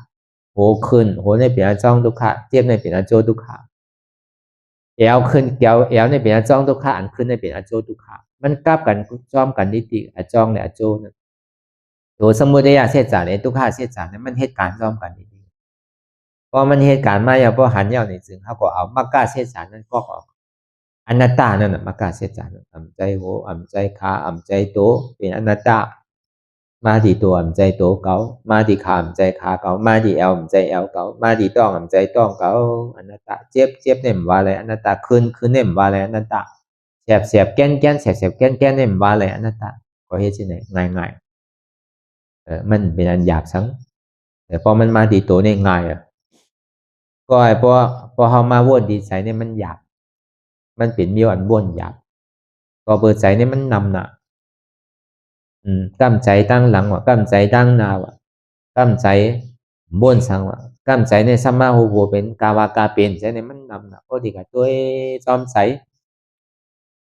โหขึ้นโหในเป็นอจองทุกขาเจ็บในเป็นอโจทุกขาเอวขึ้นเอวในเป็นอจองทุกขาอันขึ้นในเป็นอโจทุกขามันกลับกันจอมกันนิติอจองและอโจเนี่ยตัวสมุทัยเสียจานในทุกขาเสียจานเนี่ยมันเหตุการณ์จอมกันนิติพอมันเหตุการณ์มาอย่างพอหันยาวในจึงเขาก็เอามากาเสียจานนั้นก็ออกอนัตตานั่นน่ะมากาเสียจานอ่ำใจโหอ่ำใจขาอ่ำใจโตเป็นอนัตตามาที่ตัวอ่ำใจโตเก่ามาที่ขาอ่ำใจขาเก่ามาที่เอวอ่ำใจเอวเก่ามาที่ต้องอ่ำใจต้องเก่าอนัตตาเจ็บเนี่ยว่าอะไรอนัตตาขึ้นเนี่ยว่าอะไรอนัตตาเสียบแก้นเสียบแก้นเนี่ยว่าอะไรอนัตตาก็เฮ็ดจังได๋ง่ายมันเป็นอันหยาบซังแต่พอมันมาที่ตัวเนี่ยง่ายก็ไอ้พอเฮามาวนที่ใจเนี่ยมันหยาบมันเป็นมีอันวนหยาบก็เปิดใจเนี่ยมันนำน่ะกั้มใจตั้งหลังว่ะกั้มใจตั้งนาว่ะกั้มใจบ้วนสังว่ะกั้มใจในสัมมาหูโบเป็นกาวากาเป็นใจในมันนำน่ะพอดีกับตัวจอมใส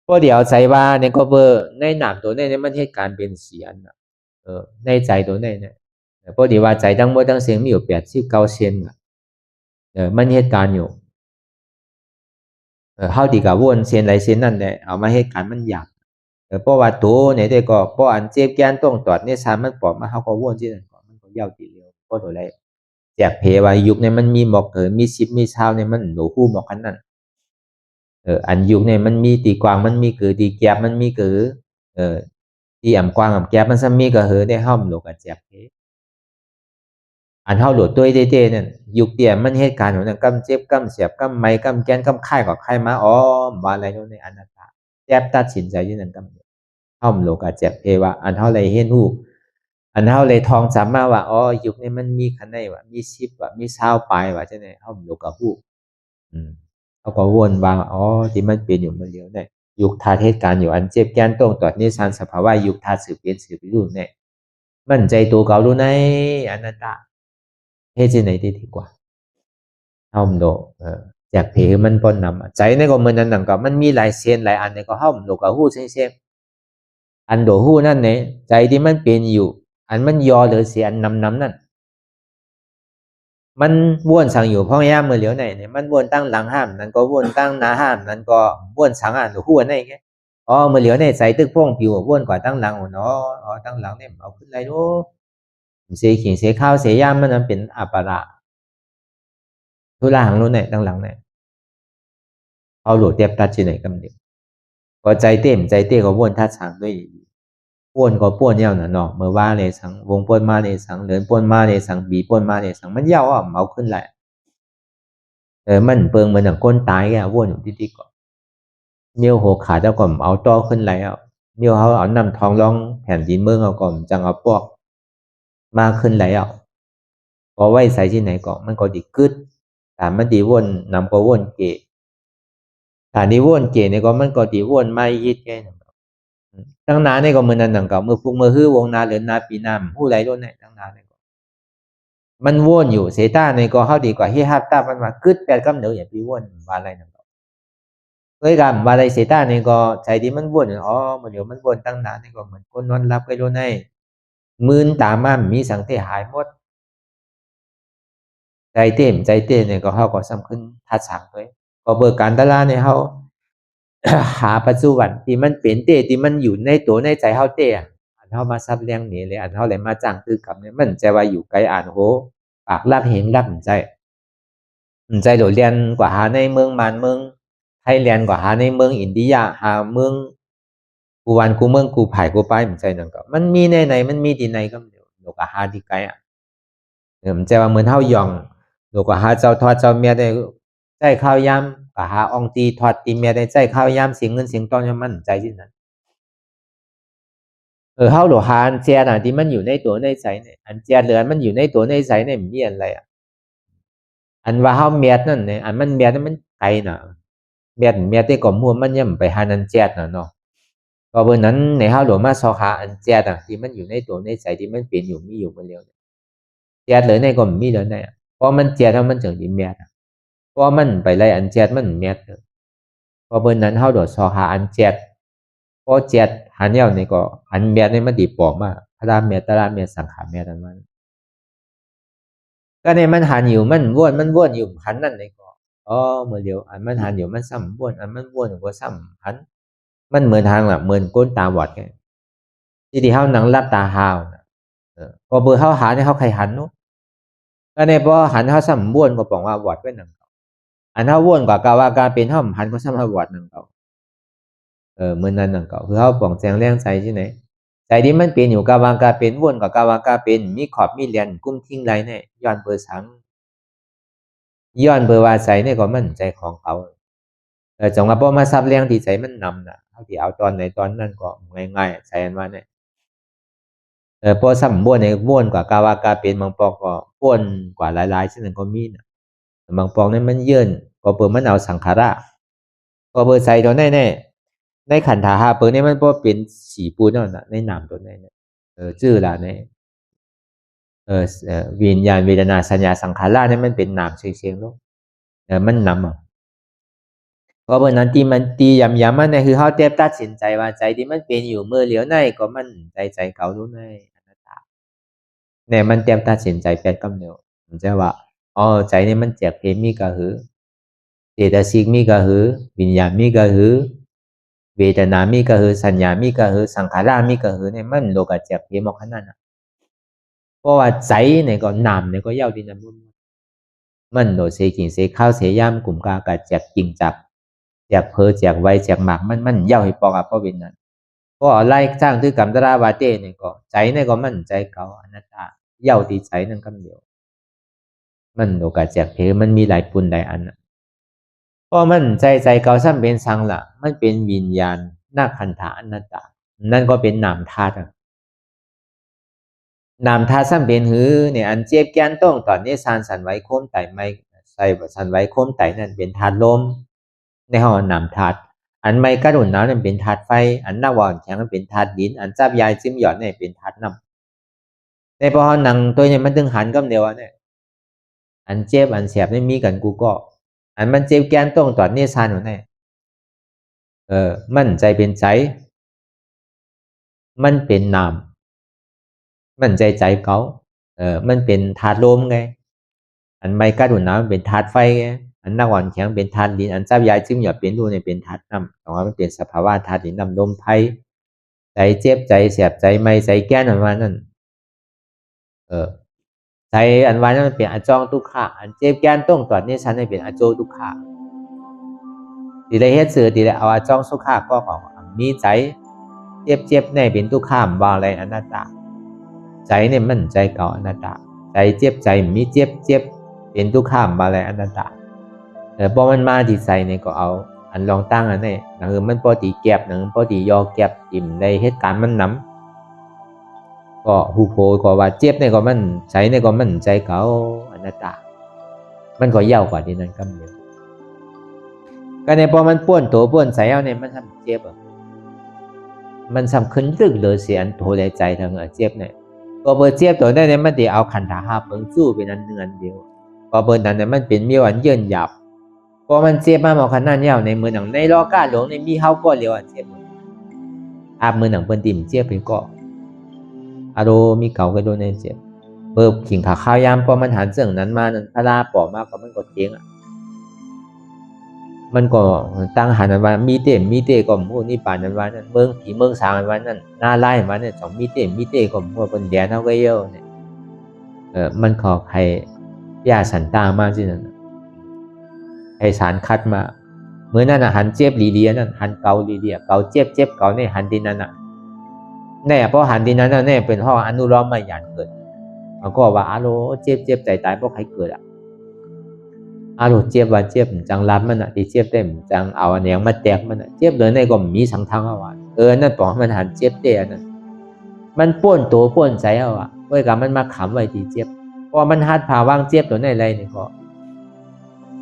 พอเดี๋ยวใจว่าเนี่ยก็เบอร์ในหนามตัวเนี่ยมันเหตุการณ์เป็นเสียนน่ะในใจตัวเนี่ยพอดีว่าใจตั้งหมดตั้งเสียงมีอยู่89%น่ะมันเหตุการณ์อยู่เฮาดีกับวนเสียนไหลเสียนนั่นแหละเอามาเหตุการณ์มันหยาบเพราะว่าตัวเนี่ยได้ก็เพราะอันเจ็บแกนต้องตอดเนี่ยสารมันปอดมาเฮาก็วนที่นั่นก็มันก็ยาวทีเดียวเพราะตัวไรแจกเพว่ายุคเนี่ยมันมีหมอกมีชิปมีเช้าเนี่ยมันหนูคู่หมอกกันนั่นอันยุคเนี่ยมันมีตีกวางมันมีคือตีแกบมันมีคือตีอ่ำกวางอ่ำแกบมันซ้ำมีก็ได้ห้อมหลกกับแจกเพอันเฮาโหลดตัวเต้ๆนั่นยุคเตี่ยมันเหตุการณ์ของนั้นกำเจ็บกำเสียบกำไม้กำแกนกำค่ายก็ค่ายมาอ๋อว่าอะไรโน่นในอนัตตาแจบตัดสินใจอยู่นั่นกำ ห้อมโลกาเจ็บเอวะอันเท่าไรเห็นหูอันเท่าไรทองสามมาว่าอ๋อยุคนี้มันมีขันได้ว่ามีชิปว่ามีเช้าปลายว่าใช่ไหมห้อมโลกาหูเขาก็วนวางอ๋อที่มันเป็นอยู่มันเดียวเนี่ยยุคทาเทศการอยู่อันเจ็บแกนตรงตอดนิสานสภาวะยุคทาสืบเป็นสืบรู้เนี่ยมันใจตัวเก่ารู้ในอนัตตาเฮ็ดจังไหนดีกว่าห้อมโลจากเพมันปนนำใจในก็เหมือนนั้นนั่นก็มันมีหลายเส้นหลายอันเนี่ยก็ห้อมโลกาหูเช่นอันโดหู้นั่นเนี่ยใจที่มันเป็นอยู่อันมันยอหรือเสียอันนำนั่นมันวนสั่งอยู่เพราะย่าเมื่อเหลียวไหนเนี่ยมันวนตั้งหลังห้ามนั้นก็วนตั้งหน้าห้ามนั้นก็วนสั่งอ่านหู้อันไหนแกอ๋อเมื่อเหลียวในใจตึกพ่วงผิววนกว่าตั้งหลังเนาะอ๋อตั้งหลังเนี่ยเอาขึ้นไรนู้เสียขิงเสียข้าวเสียย่ามมันเป็นอัปปะระทุลาหังนู้นเนี่ยตั้งหลังเนี่ยเอาโหลดเทียบตัดที่ไหนกันเดียวก็ใจเต้มใจเต้ก็วนท่าทางด้วยป้วนก็ป้วนยาวน่ะเนาะเมื่อว่าเลยสังวงป้วนมาเลยสังเดินป้วนมาเลยสังบีป้วนมาเลยสังมันยาวอ่ะเอาขึ้นแหละมันเปิงเหมือนอย่างก้นตายแกวนอยู่ที่ก็เมียวหัวขาเจ้าก่อมเอาต่อขึ้นแล้วเมียวเขาเอานำทองร้องแผ่นดินเมืองเอาก่อมจังเอาปอกมาขึ้นแล้วพอไว้ใส่ที่ไหนก็มันก็ดีกึดแต่มันดีวนนำก็วนเกะแต่นี่วนเกะเนี่ยก็มันก็ดีวนไม่ยิดแกตั้งนานนี่ก็มือนันหนังเก่ามือฟุกมือฮื้อวงนาเหลือนาปีนามผู้ไรโดนเนี่ยตั้งนานนี่ก็มันวนอยู่เสต้าในก็เข้าดีกว่าเฮฮับตามันมากึดแปดกำเดียวอย่างพี่วนวาอะไรนั่นก็เอ้ยกันวาอะไรเสต้าในก็ใจดีมันวนอ๋อมันเดี๋ยวมันวนตั้งนานนี่ก็เหมือนคนนอนรับไปโดนใน มื่นตามมามีสังเทหายหมดใจเต้เนี่ยก็เขาก็สำคัญทัดสังด้วยก็เบิกการตลาดเนี่ยเขา หาปัจจุบันที่มันเป็นเต้ที่มันอยู่ในตัวในใจเขาเต้อันเขามาซับเลี้ยงนี่เลยอันเขาเลยมาจ้างตื้อกับเนี่ยมันจะว่าอยู่ไกลอ่านโหปากลักเหงลักใจโดดเรียนกว่าหาในเมืองมันเมืองไทยเรียนกว่าหาในเมืองอินเดียหาเมืองกูวันกูเมืองกูไผ่กูไปมันใจนั่นก็มันมีในมันมีที่ไหนก็เดี๋ยวโลกหาที่ไกลอ่ะมันจะว่าเหมือนเฮาย่องโลกหาเจ้าทอดเจ้าเมียได้ใจข้าวยำก็หาองตีทอดตีเมียได้ใจข้าวยำเสียงเงินเสียงตอนยมันใจที่นั้นเฮาโลหาอันเจียน่ะที่มันอยู่ในตัวในใจเนี่ยอันเจียเหลือมันอยู่ในตัวในใจเนี่ยมันมีอะไรอ่ะอันว่าเฮาเมียนั่นเนี่ยอันมันเมียนั้นมันไกลน่ะเมียได้ก่อมัวมันย่ำไปหานันเจียน่ะเนาะก็เบอร์นั้นในเฮาหลวมาซอหาอันเจียต่างที่มันอยู่ในตัวในใจที่มันเปลี่ยนอยู่มีอยู่มันเร็วเจียเลยในก็มีเลยในเพราะมันเจียแล้วมันจึงดีเมียเพราะมันไปไล่อันเจียมันเมียเพราะเบอร์นั้นเฮาโดดซอหาอันเจียเพราะเจียหันเดียวในก็อันเมียในมันดีปลอมมากพระรามเมียตะรามเมียสังขารเมียนั้นมันก็ในมันหันอยู่มันว่นอยู่หันนั่นในก็เมื่อเดียวอันมันหันอยู่มันซ้ำว่นอันมันว่นก็ซ้ำหันมันเหมือนทางแบบเหมือนก้นตาบอดแกที่เฮานังรับตาหาวพอเบอร์เฮาหาในเฮาใครหันนู้ก็ในพอหันเฮาซ้ำว่นก็บอกว่าบอดเป็นหนังอันเฮาว่นกว่ากาวากาเป็นเฮาหันก็ซ้ำเฮาบอดหนังเก่าเหมือนนั้นหนังเก่าคือเฮาป่องแจงแรงใจที่ไหนใจที่มันเป็นอยู่กาวากาเป็นว่นกว่ากาวากาเป็นมีขอบมีเหรียญกุ้มทิ้งไรเนี่ยย้อนเบอร์สังย้อนเบอร์ว่าใจเนี่ยก็มันใจของเขาจงว่าพอมาซับเลี้ยงที่ใจมันนำน่ะเฮาที่เอาตอนไหนตอนนั้นก็ง่ายๆใจอันว่าเนี่ยพอซ้ำบ้วนในบ้วนกว่ากาวากาเป็นบางปอกก็บ้วนกว่าหลายๆเช่นนั้นก็มีนะบางปอกนั้นมันเยื่นก็เปิดมันเอาสังขารก็เปิดใส่ตัวในขันธาหาเปิดนี่มันพอเป็นสีปูนั่นน่ะในนามตัวนี้ชื่อละในวิญญาณเวทนาสัญญาสังขารนี่มันเป็นนามเชียงๆลูกมันนำเพราะเพราะนั้นที่มันตีย้ำมันเนี่ยคือเขาเต็มตัดสินใจว่าใจที่มันเป็นอยู่เมื่อเหลียวในก็มันใจเก่ารู้ในเนี่ยมันเตรียมตัดสินใจเป็นกำเนิดมันจะว่าใจนี่มันเจ็บเพมีก็คือเจตสิกมีก็คือวิญญาณมีก็คือเวทนามีก็คือสัญญามีก็คือสังขารมีก็คือเนี่ยมันโลกเจ็บเพมอกขนาดนั้นเพราะว่าใจเนี่ยก็นามเนี่ยก็ยาวดีนั้นมันโดดเสกินเสข้าวเสย่ำกลุ่มกากะเจ็บจริงจับเจ็บเพอเจ็บไวเจ็บหมากมันยาวให้ปอกอ่ะเพราะเป็นนั้นเพราะอะไรสร้างที่กรรมตราวาเต้เนี่ยก็ใจเนี่ยก็มันใจเก่าอนัตตาเย่าดีใจนั่นคำเดียวมันโอกาสแจกเพมันมีหลายปุ่นหลายอันเพราะมันใจเก่าซ้ำเป็นสังละมันเป็นวิญญาณนาขันธาอนัตตานั่นก็เป็นนามธาตุนามธาตุซ้ำเป็นหือเนี่ยอันเจ็บแกนต้องตอนนี้สันไว้โค้มไตไม่ใส่สันไว้โค้มไตนั่นเป็นธาตุลมในห้องนามธาตุอันไม่กระดุนน้ำนั่นเป็นธาตุไฟอันหน้าวอนแข็งนั่นเป็นธาตุดินอันจับยายจิ้มหยอดเนี่ยเป็นธาตุน้ำในพอหนังตัวเนี่ยมันถึงหันก็เดียวเนี่ยอันเจ็บอันเสียบไม่มีกันกูก็อันมันเจ็บแกนต้องตอนนี้สันหนูเนี่ยมันใจเป็นใจมันเป็นนามมันใจเก่ามันเป็นธาตุลมไงอันไม่กระดุนน้ำเป็นธาตุไฟไงอันหน้าวอนแข็งเป็นธาตุดินอันจับยายจิ้มหยอดเป็นรูเนี่ยเป็นธาตุน้ำแต่ว่ามันเป็นสภาวะธาตุดินน้ำลมไฟใจเจ็บใจเสียบใจไม่ใจแก้นประมาณนั้นใจอันว่านั้นมันเป็นอจองทุกขาอันเจ็บแก้นต้องตอนนี้ฉันให้เป็นอโจทุกขาตีได้เฮ็ดสื่อตีได้เอาอจองสุขาก็ของมีใจเจ็บในเป็นทุกขามว่าอะไรอนัตตาใจเนี่ยมันใจเก่าอนัตตาใจเจ็บใจมีเจ็บเป็นทุกขามว่าอะไรอนัตตาพอมันมาที่ใจเนี่ยก็เอาอันลองตั้งอันนี้นั่นคือมันพอตีแก็บนั่นพอตียอแก็บอิ่มในเหตุการณ์มันนำก็หูโผก็ว่าเจ็บเนี่ยก็มันใจเนี่ยก็มันใจเก่าอนัตตามันก็ยาวกว่าที่นั้นก็เดียวก็ในพอมันป้วนตัวป้วนใจเอาเนี่ยมันทำเจ็บมันสำคัญรึกเลยเสียอันโทในใจทางเจ็บเนี่ยก็เบอร์เจ็บตัวได้เนี่ยมันตีเอาขันธาเปิงสู้เป็นอันเนือนเดียวก็เบอร์นั้นเนี่ยมันเป็นมีวันเยื่นหยับพอมันเจ็บมาหมอขนาดยาวในมือหนังในล้อก้าหลวงในมีเฮาก็เรียวเจ็บมือหนังเปิ้นติ่มเจ็บเป็นก็ อาโรมีเก่าก็โดนในเจ็บเบิบขิงขาข้าวยามพอมันหันเสื่องนั้นมานั้นพระลาปอมากกว่ามันก็เจ๊งมันก็ตั้งหันนั้นว่ามีเต้ก็มูนี่ป่านนั้นว่านั้นเมืองผีเมืองสางนั้นว่านั้นหน้าไล่มาเนี่ยสองมีเต้ก็มูเป็นแดนเท่าก็เยอะเนี่ยมันขอใครยาสันตามากที่นั่นให้สารคัดมาเมื่อนั้นหันเจ็บลีเดียนั่นหันเกาลีเดียเกาเจ็บเกาเนี่ยหันดินนั่นแน่เพราะหันดินนั้นแน่เป็นห้องอนุรอมไม่หยันเกิดมันก็ว่าอาโลเจ็บใจตายเพราะใครเกิดอาโลเจ็บว่าเจ็บจังรับมันที่เจ็บได้จังเอาอันนี้มาแตกมันเจ็บเลยในก็มีสังทางเอาว่านั่นปองมันหันเจ็บเตะนั่นมันป้วนตัวป้วนใจเอาเว้ยกับมันมาขำไว้ที่เจ็บเพราะมันหัดพาว่างเจ็บตัวในไรนี่ก็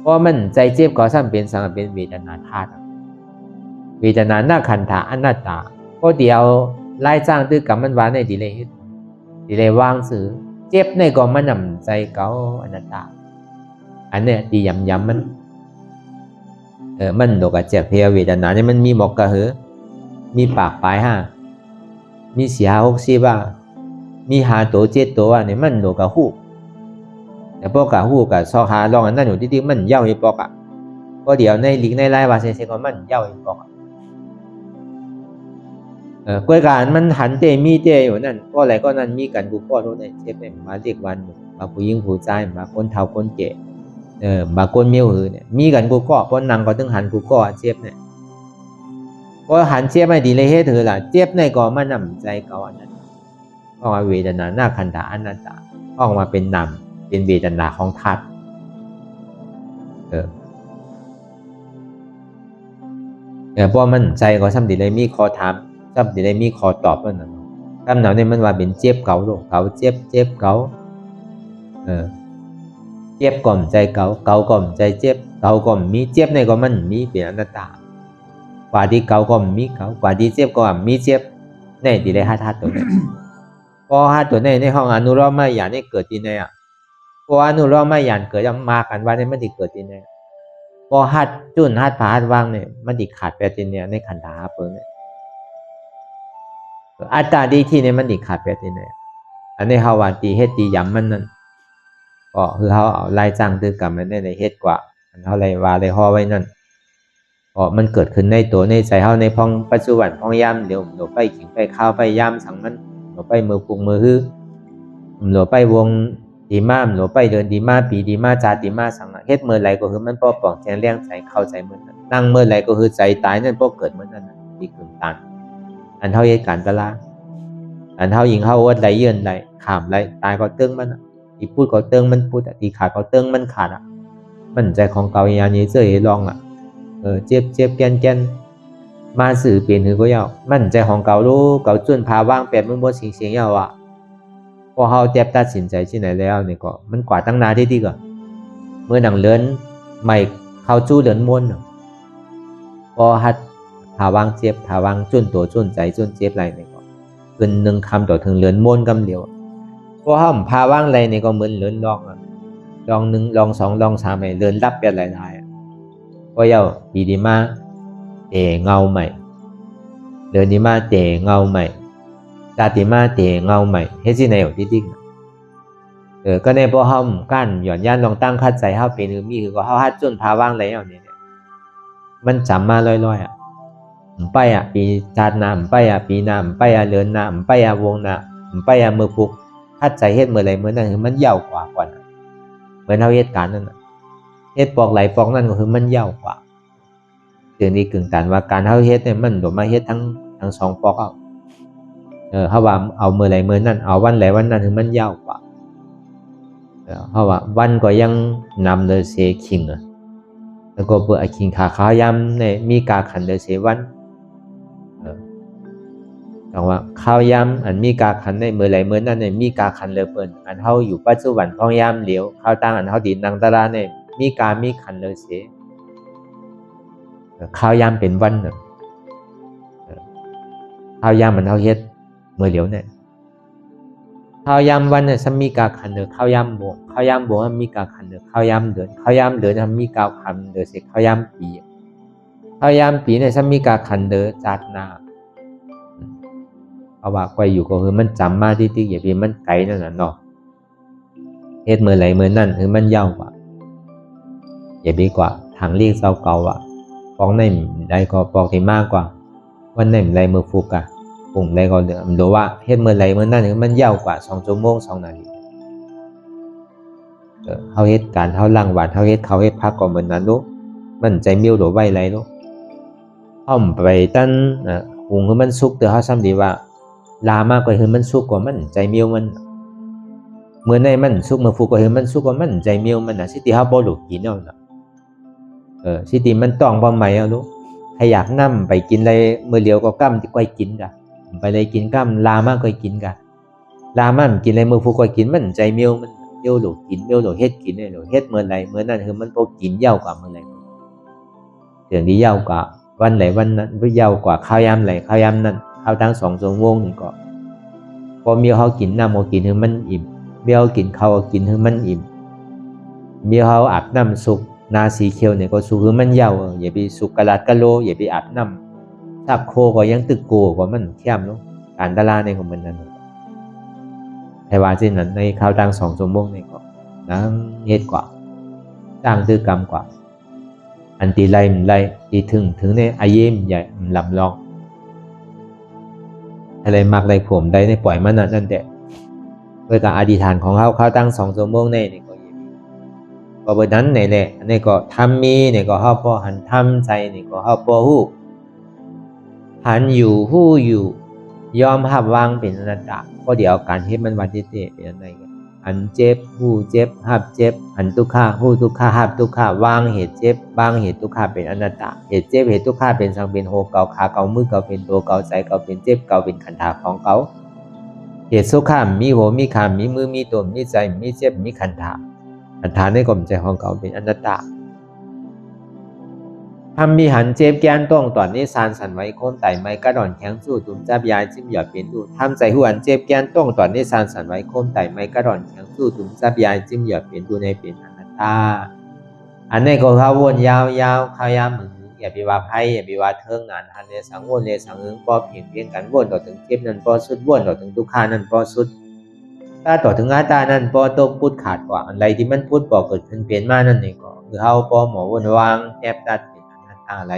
เพราะมันใจเจ็บก็ซ้ำเป็นสังเป็นเวทนาธาตุเวทนาหน้าขันธาอนัตตาก็เดียวไล่จ้างตื้อกับมันวานในดีเลยว่างสื่อเจ็บในก็มันนำใจเก่าอนัตตาอันเนี้ยดีย้ำมันมันโดกเจ็บเพียเวทนาเนี่ยมันมีหมอกกระหือมีปากปลายมีเสีย60มี5ตัว7ตัวเนี่ยมันโดกหูแต่พวกกะหูกับซอหาลองอันนั้นอยู่ที่มันเย้าอีปอกก็เดี๋ยวในลิงในไล่ว่าเซก็มันเย้าอีปอกกล้วยการมันหันเตมีเตอยู่นั่นก็อะไรก็นั่นมีกันกูพ่อรู้ในเชฟเนี่ยมาเรียกวันมาผู้หญิงผู้ชายมาคนเฒ่าคนแก่มาคนเมียวหือเนี่ยมีกันกูก็เพราะนางก็ต้องหันกูก็เชฟเนี่ยก็หันเชฟไม่ดีเลยเฮ้เธอล่ะเจ็บในก็มันนำใจเขาอันนั้นออกมาเวทนาหน้าขันธาอนัตตาออกมาเป็นนำเป็นเวทนาของธาตุเพราะมันใจก็ซ้ำดีเลยมีคอถามซ้ำดีเลยมีคอตอบนั่นนะคำหนาวเนี่ยมันว่าเป็นเจ็บเก่าลูกเก่าเจ็บเก่าเจ็บก่อมใจเก่าก่อมใจเจ็บเก่าก่อมมีเจ็บในก็มันมีเป็นอนัตตากว่าที่เก่าก็มีเก่ากว่าที่เจ็บก็มีเจ็บในดีเลยธาตุตัวนี้พอธาตุตัวนี้ในห้องอนุโลมไม่หยานี่เกิดที่ไหนพออนุโลมไม่หยานเกิดยังมากันว่าเนี่ยมันจะเกิดที่ไหนพอหัดจุนหัดผาหัดวางเนี่ยมันติขาดไปที่เนี่ยในขันธาเปิดเนี่ยอัตตาดีที่เนี่ยมันติขาดไปที่เนี่ยอันนี้เขาว่าตีเฮ็ดตีย้ำมันนั่นก็คือเขาเอาไล่จ้างตื้อกรรมมันได้ในเฮ็ดกว่าเขาเลยว่าเลยห่อไว้นั่นก็มันเกิดขึ้นในตัวในใจเขาในพองปัจจุบันพองย่ำเดี๋ยวหนูไปขิงไปข้าวไปย่ำสั่งมันหนูไปมือพุงมือฮื้อหนูไปวงดีมากหนูไปเดินดีมากปีดีมากจาดีมากสั่งเฮ็ดเมื่อไรก็คือมันป้อป่องแจงเลี้ยงใจเข้าใจเหมือนนั้นนั่งเมื่อไรก็คือใจตายนั่นป้อเกิดเหมือนนั้นดีกึ่งตันอันเท่าเหตุการณ์ตะลาอันเท่ายิงเข้าวัดไรเยื่นไรขามไรตายก็เติ้งมันอีพูดก็เติ้งมันพูดอีขาดก็เติ้งมันขาดมันใจของเก่าอย่างนี้เจอลองเจ็บแก่นมาสื่อเปลี่ยนหือก็ยาวมันใจของเก่ารู้เก่าจนพาว่างแปดมันบ่เสียงยาวพอเขาเจ็บตัดสินใจที่ไหนแล้วนี่ก็มันกว่าตั้งนานที่ดีก่อนเมื่อหนังเลื่อนใหม่เขาจู้เลื่อนม้วนพอหัดพาว่างเจ็บพาว่างจนตัวจนใจจนเจ็บไรนี่ก็เกินหนึ่งคำต่อถึงเลื่อนม้วนกำเดียวพอเขาพาว่างไรนี่ก็เหมือนเลื่อนลอง1ลอง2ลอง3เลื่อนรับเป็นหลายก็ยาวดีมากเตะเงาใหม่เดินดีมากเตะเงาใหม่ตาดีมากเตะเงาใหม่เฮ็ดที่ไหนอยู่ที่จริงก็ในพวกเขากั้นหย่อนย่านลองตั้งคัดใจเขาเป็นมีคือก็เขาฮัดจนพาว่างไรเอาเนี่ยมันจำมาลอยไปปีชาติน้ำไปปีน้ำไปเลือนน้ำไปวงน้ำไปมือพุกคัดใจเฮ็ดเมื่อไรเมื่อนั้นคือมันยาวกว่าเหมือนเขาเหตุการณ์นั่นเฮ็ดปอกไหลปอกนั่นก็คือมันยาวกว่าถึงนี้กึ่งตันว่าการเขาเฮ็ดเนี่ยมันโดดมาเฮ็ดทั้งสองปอกเขาว่าเอาเมื่อไหร่เมื่อนั้นเอาวันไหนวันนั้นถึงมันยาวกว่าเขาว่าวันก็ยังนำเลยเสคิงแล้วก็เบื่อคิงขาขายำเนี่ยมีกาขันเลยเสวันแต่ว่าข้าวยำอันมีกาขันในเมื่อไหร่เมื่อนั้นเนี่ยมีกาขันเลยเปิ้นอันเขาอยู่ปัจจุบันพองยำเหลียวข้าวตั้งอันเขาดินนางตะลาเนี่ยมีขันเลยเสข้าวยำเป็นวันข้าวยำมันเขาเฮ็ดเมื่อเหลียวเนี่ยข้าวยำวันเนี่ยมีกาขันเดือข้าวยำบวกมีกาขันเดือข้าวยำเดือนมีกาขันเดือเสกข้าวยำปีเนี่ยมีกาขันเดือจัดนา เอาว่าไว้อยู่ก็คือมันจำมาที่อย่าไปมันไกลนั่นน่ะเนาะเฮ็ดมือไหลมือนั่นคือมันยาวกว่าอย่าไปกว่าทางเรียกเก่าอ่ะปองในใดก็ปอกที่มากกว่าวันไหนไหลมือฟุกอ่ะปุ่มใดก็เดือมดูว่าเฮ็ดมือไหลมือนั่นคือมันยาวกว่า2 ชั่วโมง2 นาทีเขาเฮ็ดการเขาล่างหวานเขาเฮ็ดพักก่อนเหมือนนั้นลูกมันใจมิ้วโดไว้ไรลูกอ้อมไปตั้นหุงคือมันสุกแต่เขาซ้ำดีว่าลามากกว่าคือมันสุกกว่ามันใจมิ้วมันเมื่อในมันสุกเมื่อฟุกกว่าคือมันสุกกว่ามันใจมิ้วมันน่ะสิที่เขาบ่หลุดกินเอาน่ะสิที่มันต้องบ่ใหม่เอาลูกถ้าอยากนํไปกินอะไรมื้อเดียวก็กั้มที่ก้อยกินกะไปเลยกินกั้มลามากก็กินกะลามันกินอะไรมื้อฟุกก็กินมันใจมิ้วมันเดี๋ยวหลุดกินเดี๋ยวหลุดเฮ็ดกินเนี่ยหลุดเฮ็ดเมื่อไรเมื่อนั้นคือมันบ่กินยาวกว่าเมื่อไรเรื่องนี้ยาวกว่าวันไหนวันนั้นบ่ยาวกว่าข้าวยามไหนข้าวยามนั้นข้าวทั้ง2 ชั่วโมงนี่ก็พอมีเขากินน้ำก็กินให้มันอิ่มมีเขากินข้าวก็กินให้มันอิ่มมีเขาอาบน้ำสุกนาสีเขียวเนี่ยก็สุกให้มันยาวอย่าไปสุกกะลาดกะโลอย่าไปอาบน้ำทับโคก็ยังตึกโกก็มันเข้มเนาะการตลาดในของมันนั่นแต่ว่าที่นั้นในข้าวทั้ง2 ชั่วโมงนี่ก็นั่งเฮ็ดกว่าจ้างตื้อกรรมกว่าอันตีไล่มันไล่ตีถึงในอายิมใหญ่ลำลองอะไรมักไรผมได้ในปล่อยมันนั่นแหละด้วยการอธิษฐานของเขาตั้ง2 ชั่วโมงในนี่ก็ยิ่งก็เบอร์นั้นในแหละอันนี้ก็ทำมีนี่ก็เขาพอหันทำใจนี่ก็เขาพอหู้หันอยู่หู้อยู่ยอมหับวางเป็นอนัตตาก็เดี๋ยวการเฮ็ดมันวันที่เตะเป็นอะไรกันหันเจ็บหู้เจ็บหับเจ็บหันทุกข้าหู้ทุกข้าหับทุกข้าวางเหตุเจ็บวางเหตุทุกข้าเป็นอนัตตาเหตุเจ็บเหตุทุกข้าเป็นสังเป็นโหเก่าขาเก่ามือเก่าเป็นตัวเก่าใจเก่าเป็นเจ็บเก่าเป็นขันธาของเก่าเหตุสุขามมีหัวมีขามมีมือมีตัวมีใจมีเจ็บมีขันธาในกลมใจของเก่าเป็นอนัตตาทำมีหันเจ็บแก้นต้องตอนนี้สารสันไว้โค้มไต่ไม้กระดอนแข็งสู้ตุ่มจับยายจิ้มหยอดเป็นดูทำใจหัวอันเจ็บแก้นต้องตอนนี้สารสันไว้โค้มไต่ไม้กระดอนแข็งสู้ตุ่มจับยายจิ้มหยอดเป็นดูในเป็นอนัตตาอันนี้ก็เขาวนยาวๆข้าวยามมืออย่าไปว่าไพ่อย่าไปว่าเทิงนานอันนี้สังวนเลยสังหึงพอเพียงกันวนต่อถึงเจ็บนั้นพอสุดวนต่อถึงทุกขานั้นพอสุดถ้าต่อถึงอาตานั้นพอตกพูดขาดกว่าอะไรที่มันพูดบอกเกิดขึ้นเปลี่ยนมานั่นเองก็คือเขาพอหมอวนวางแนบตัดอะไร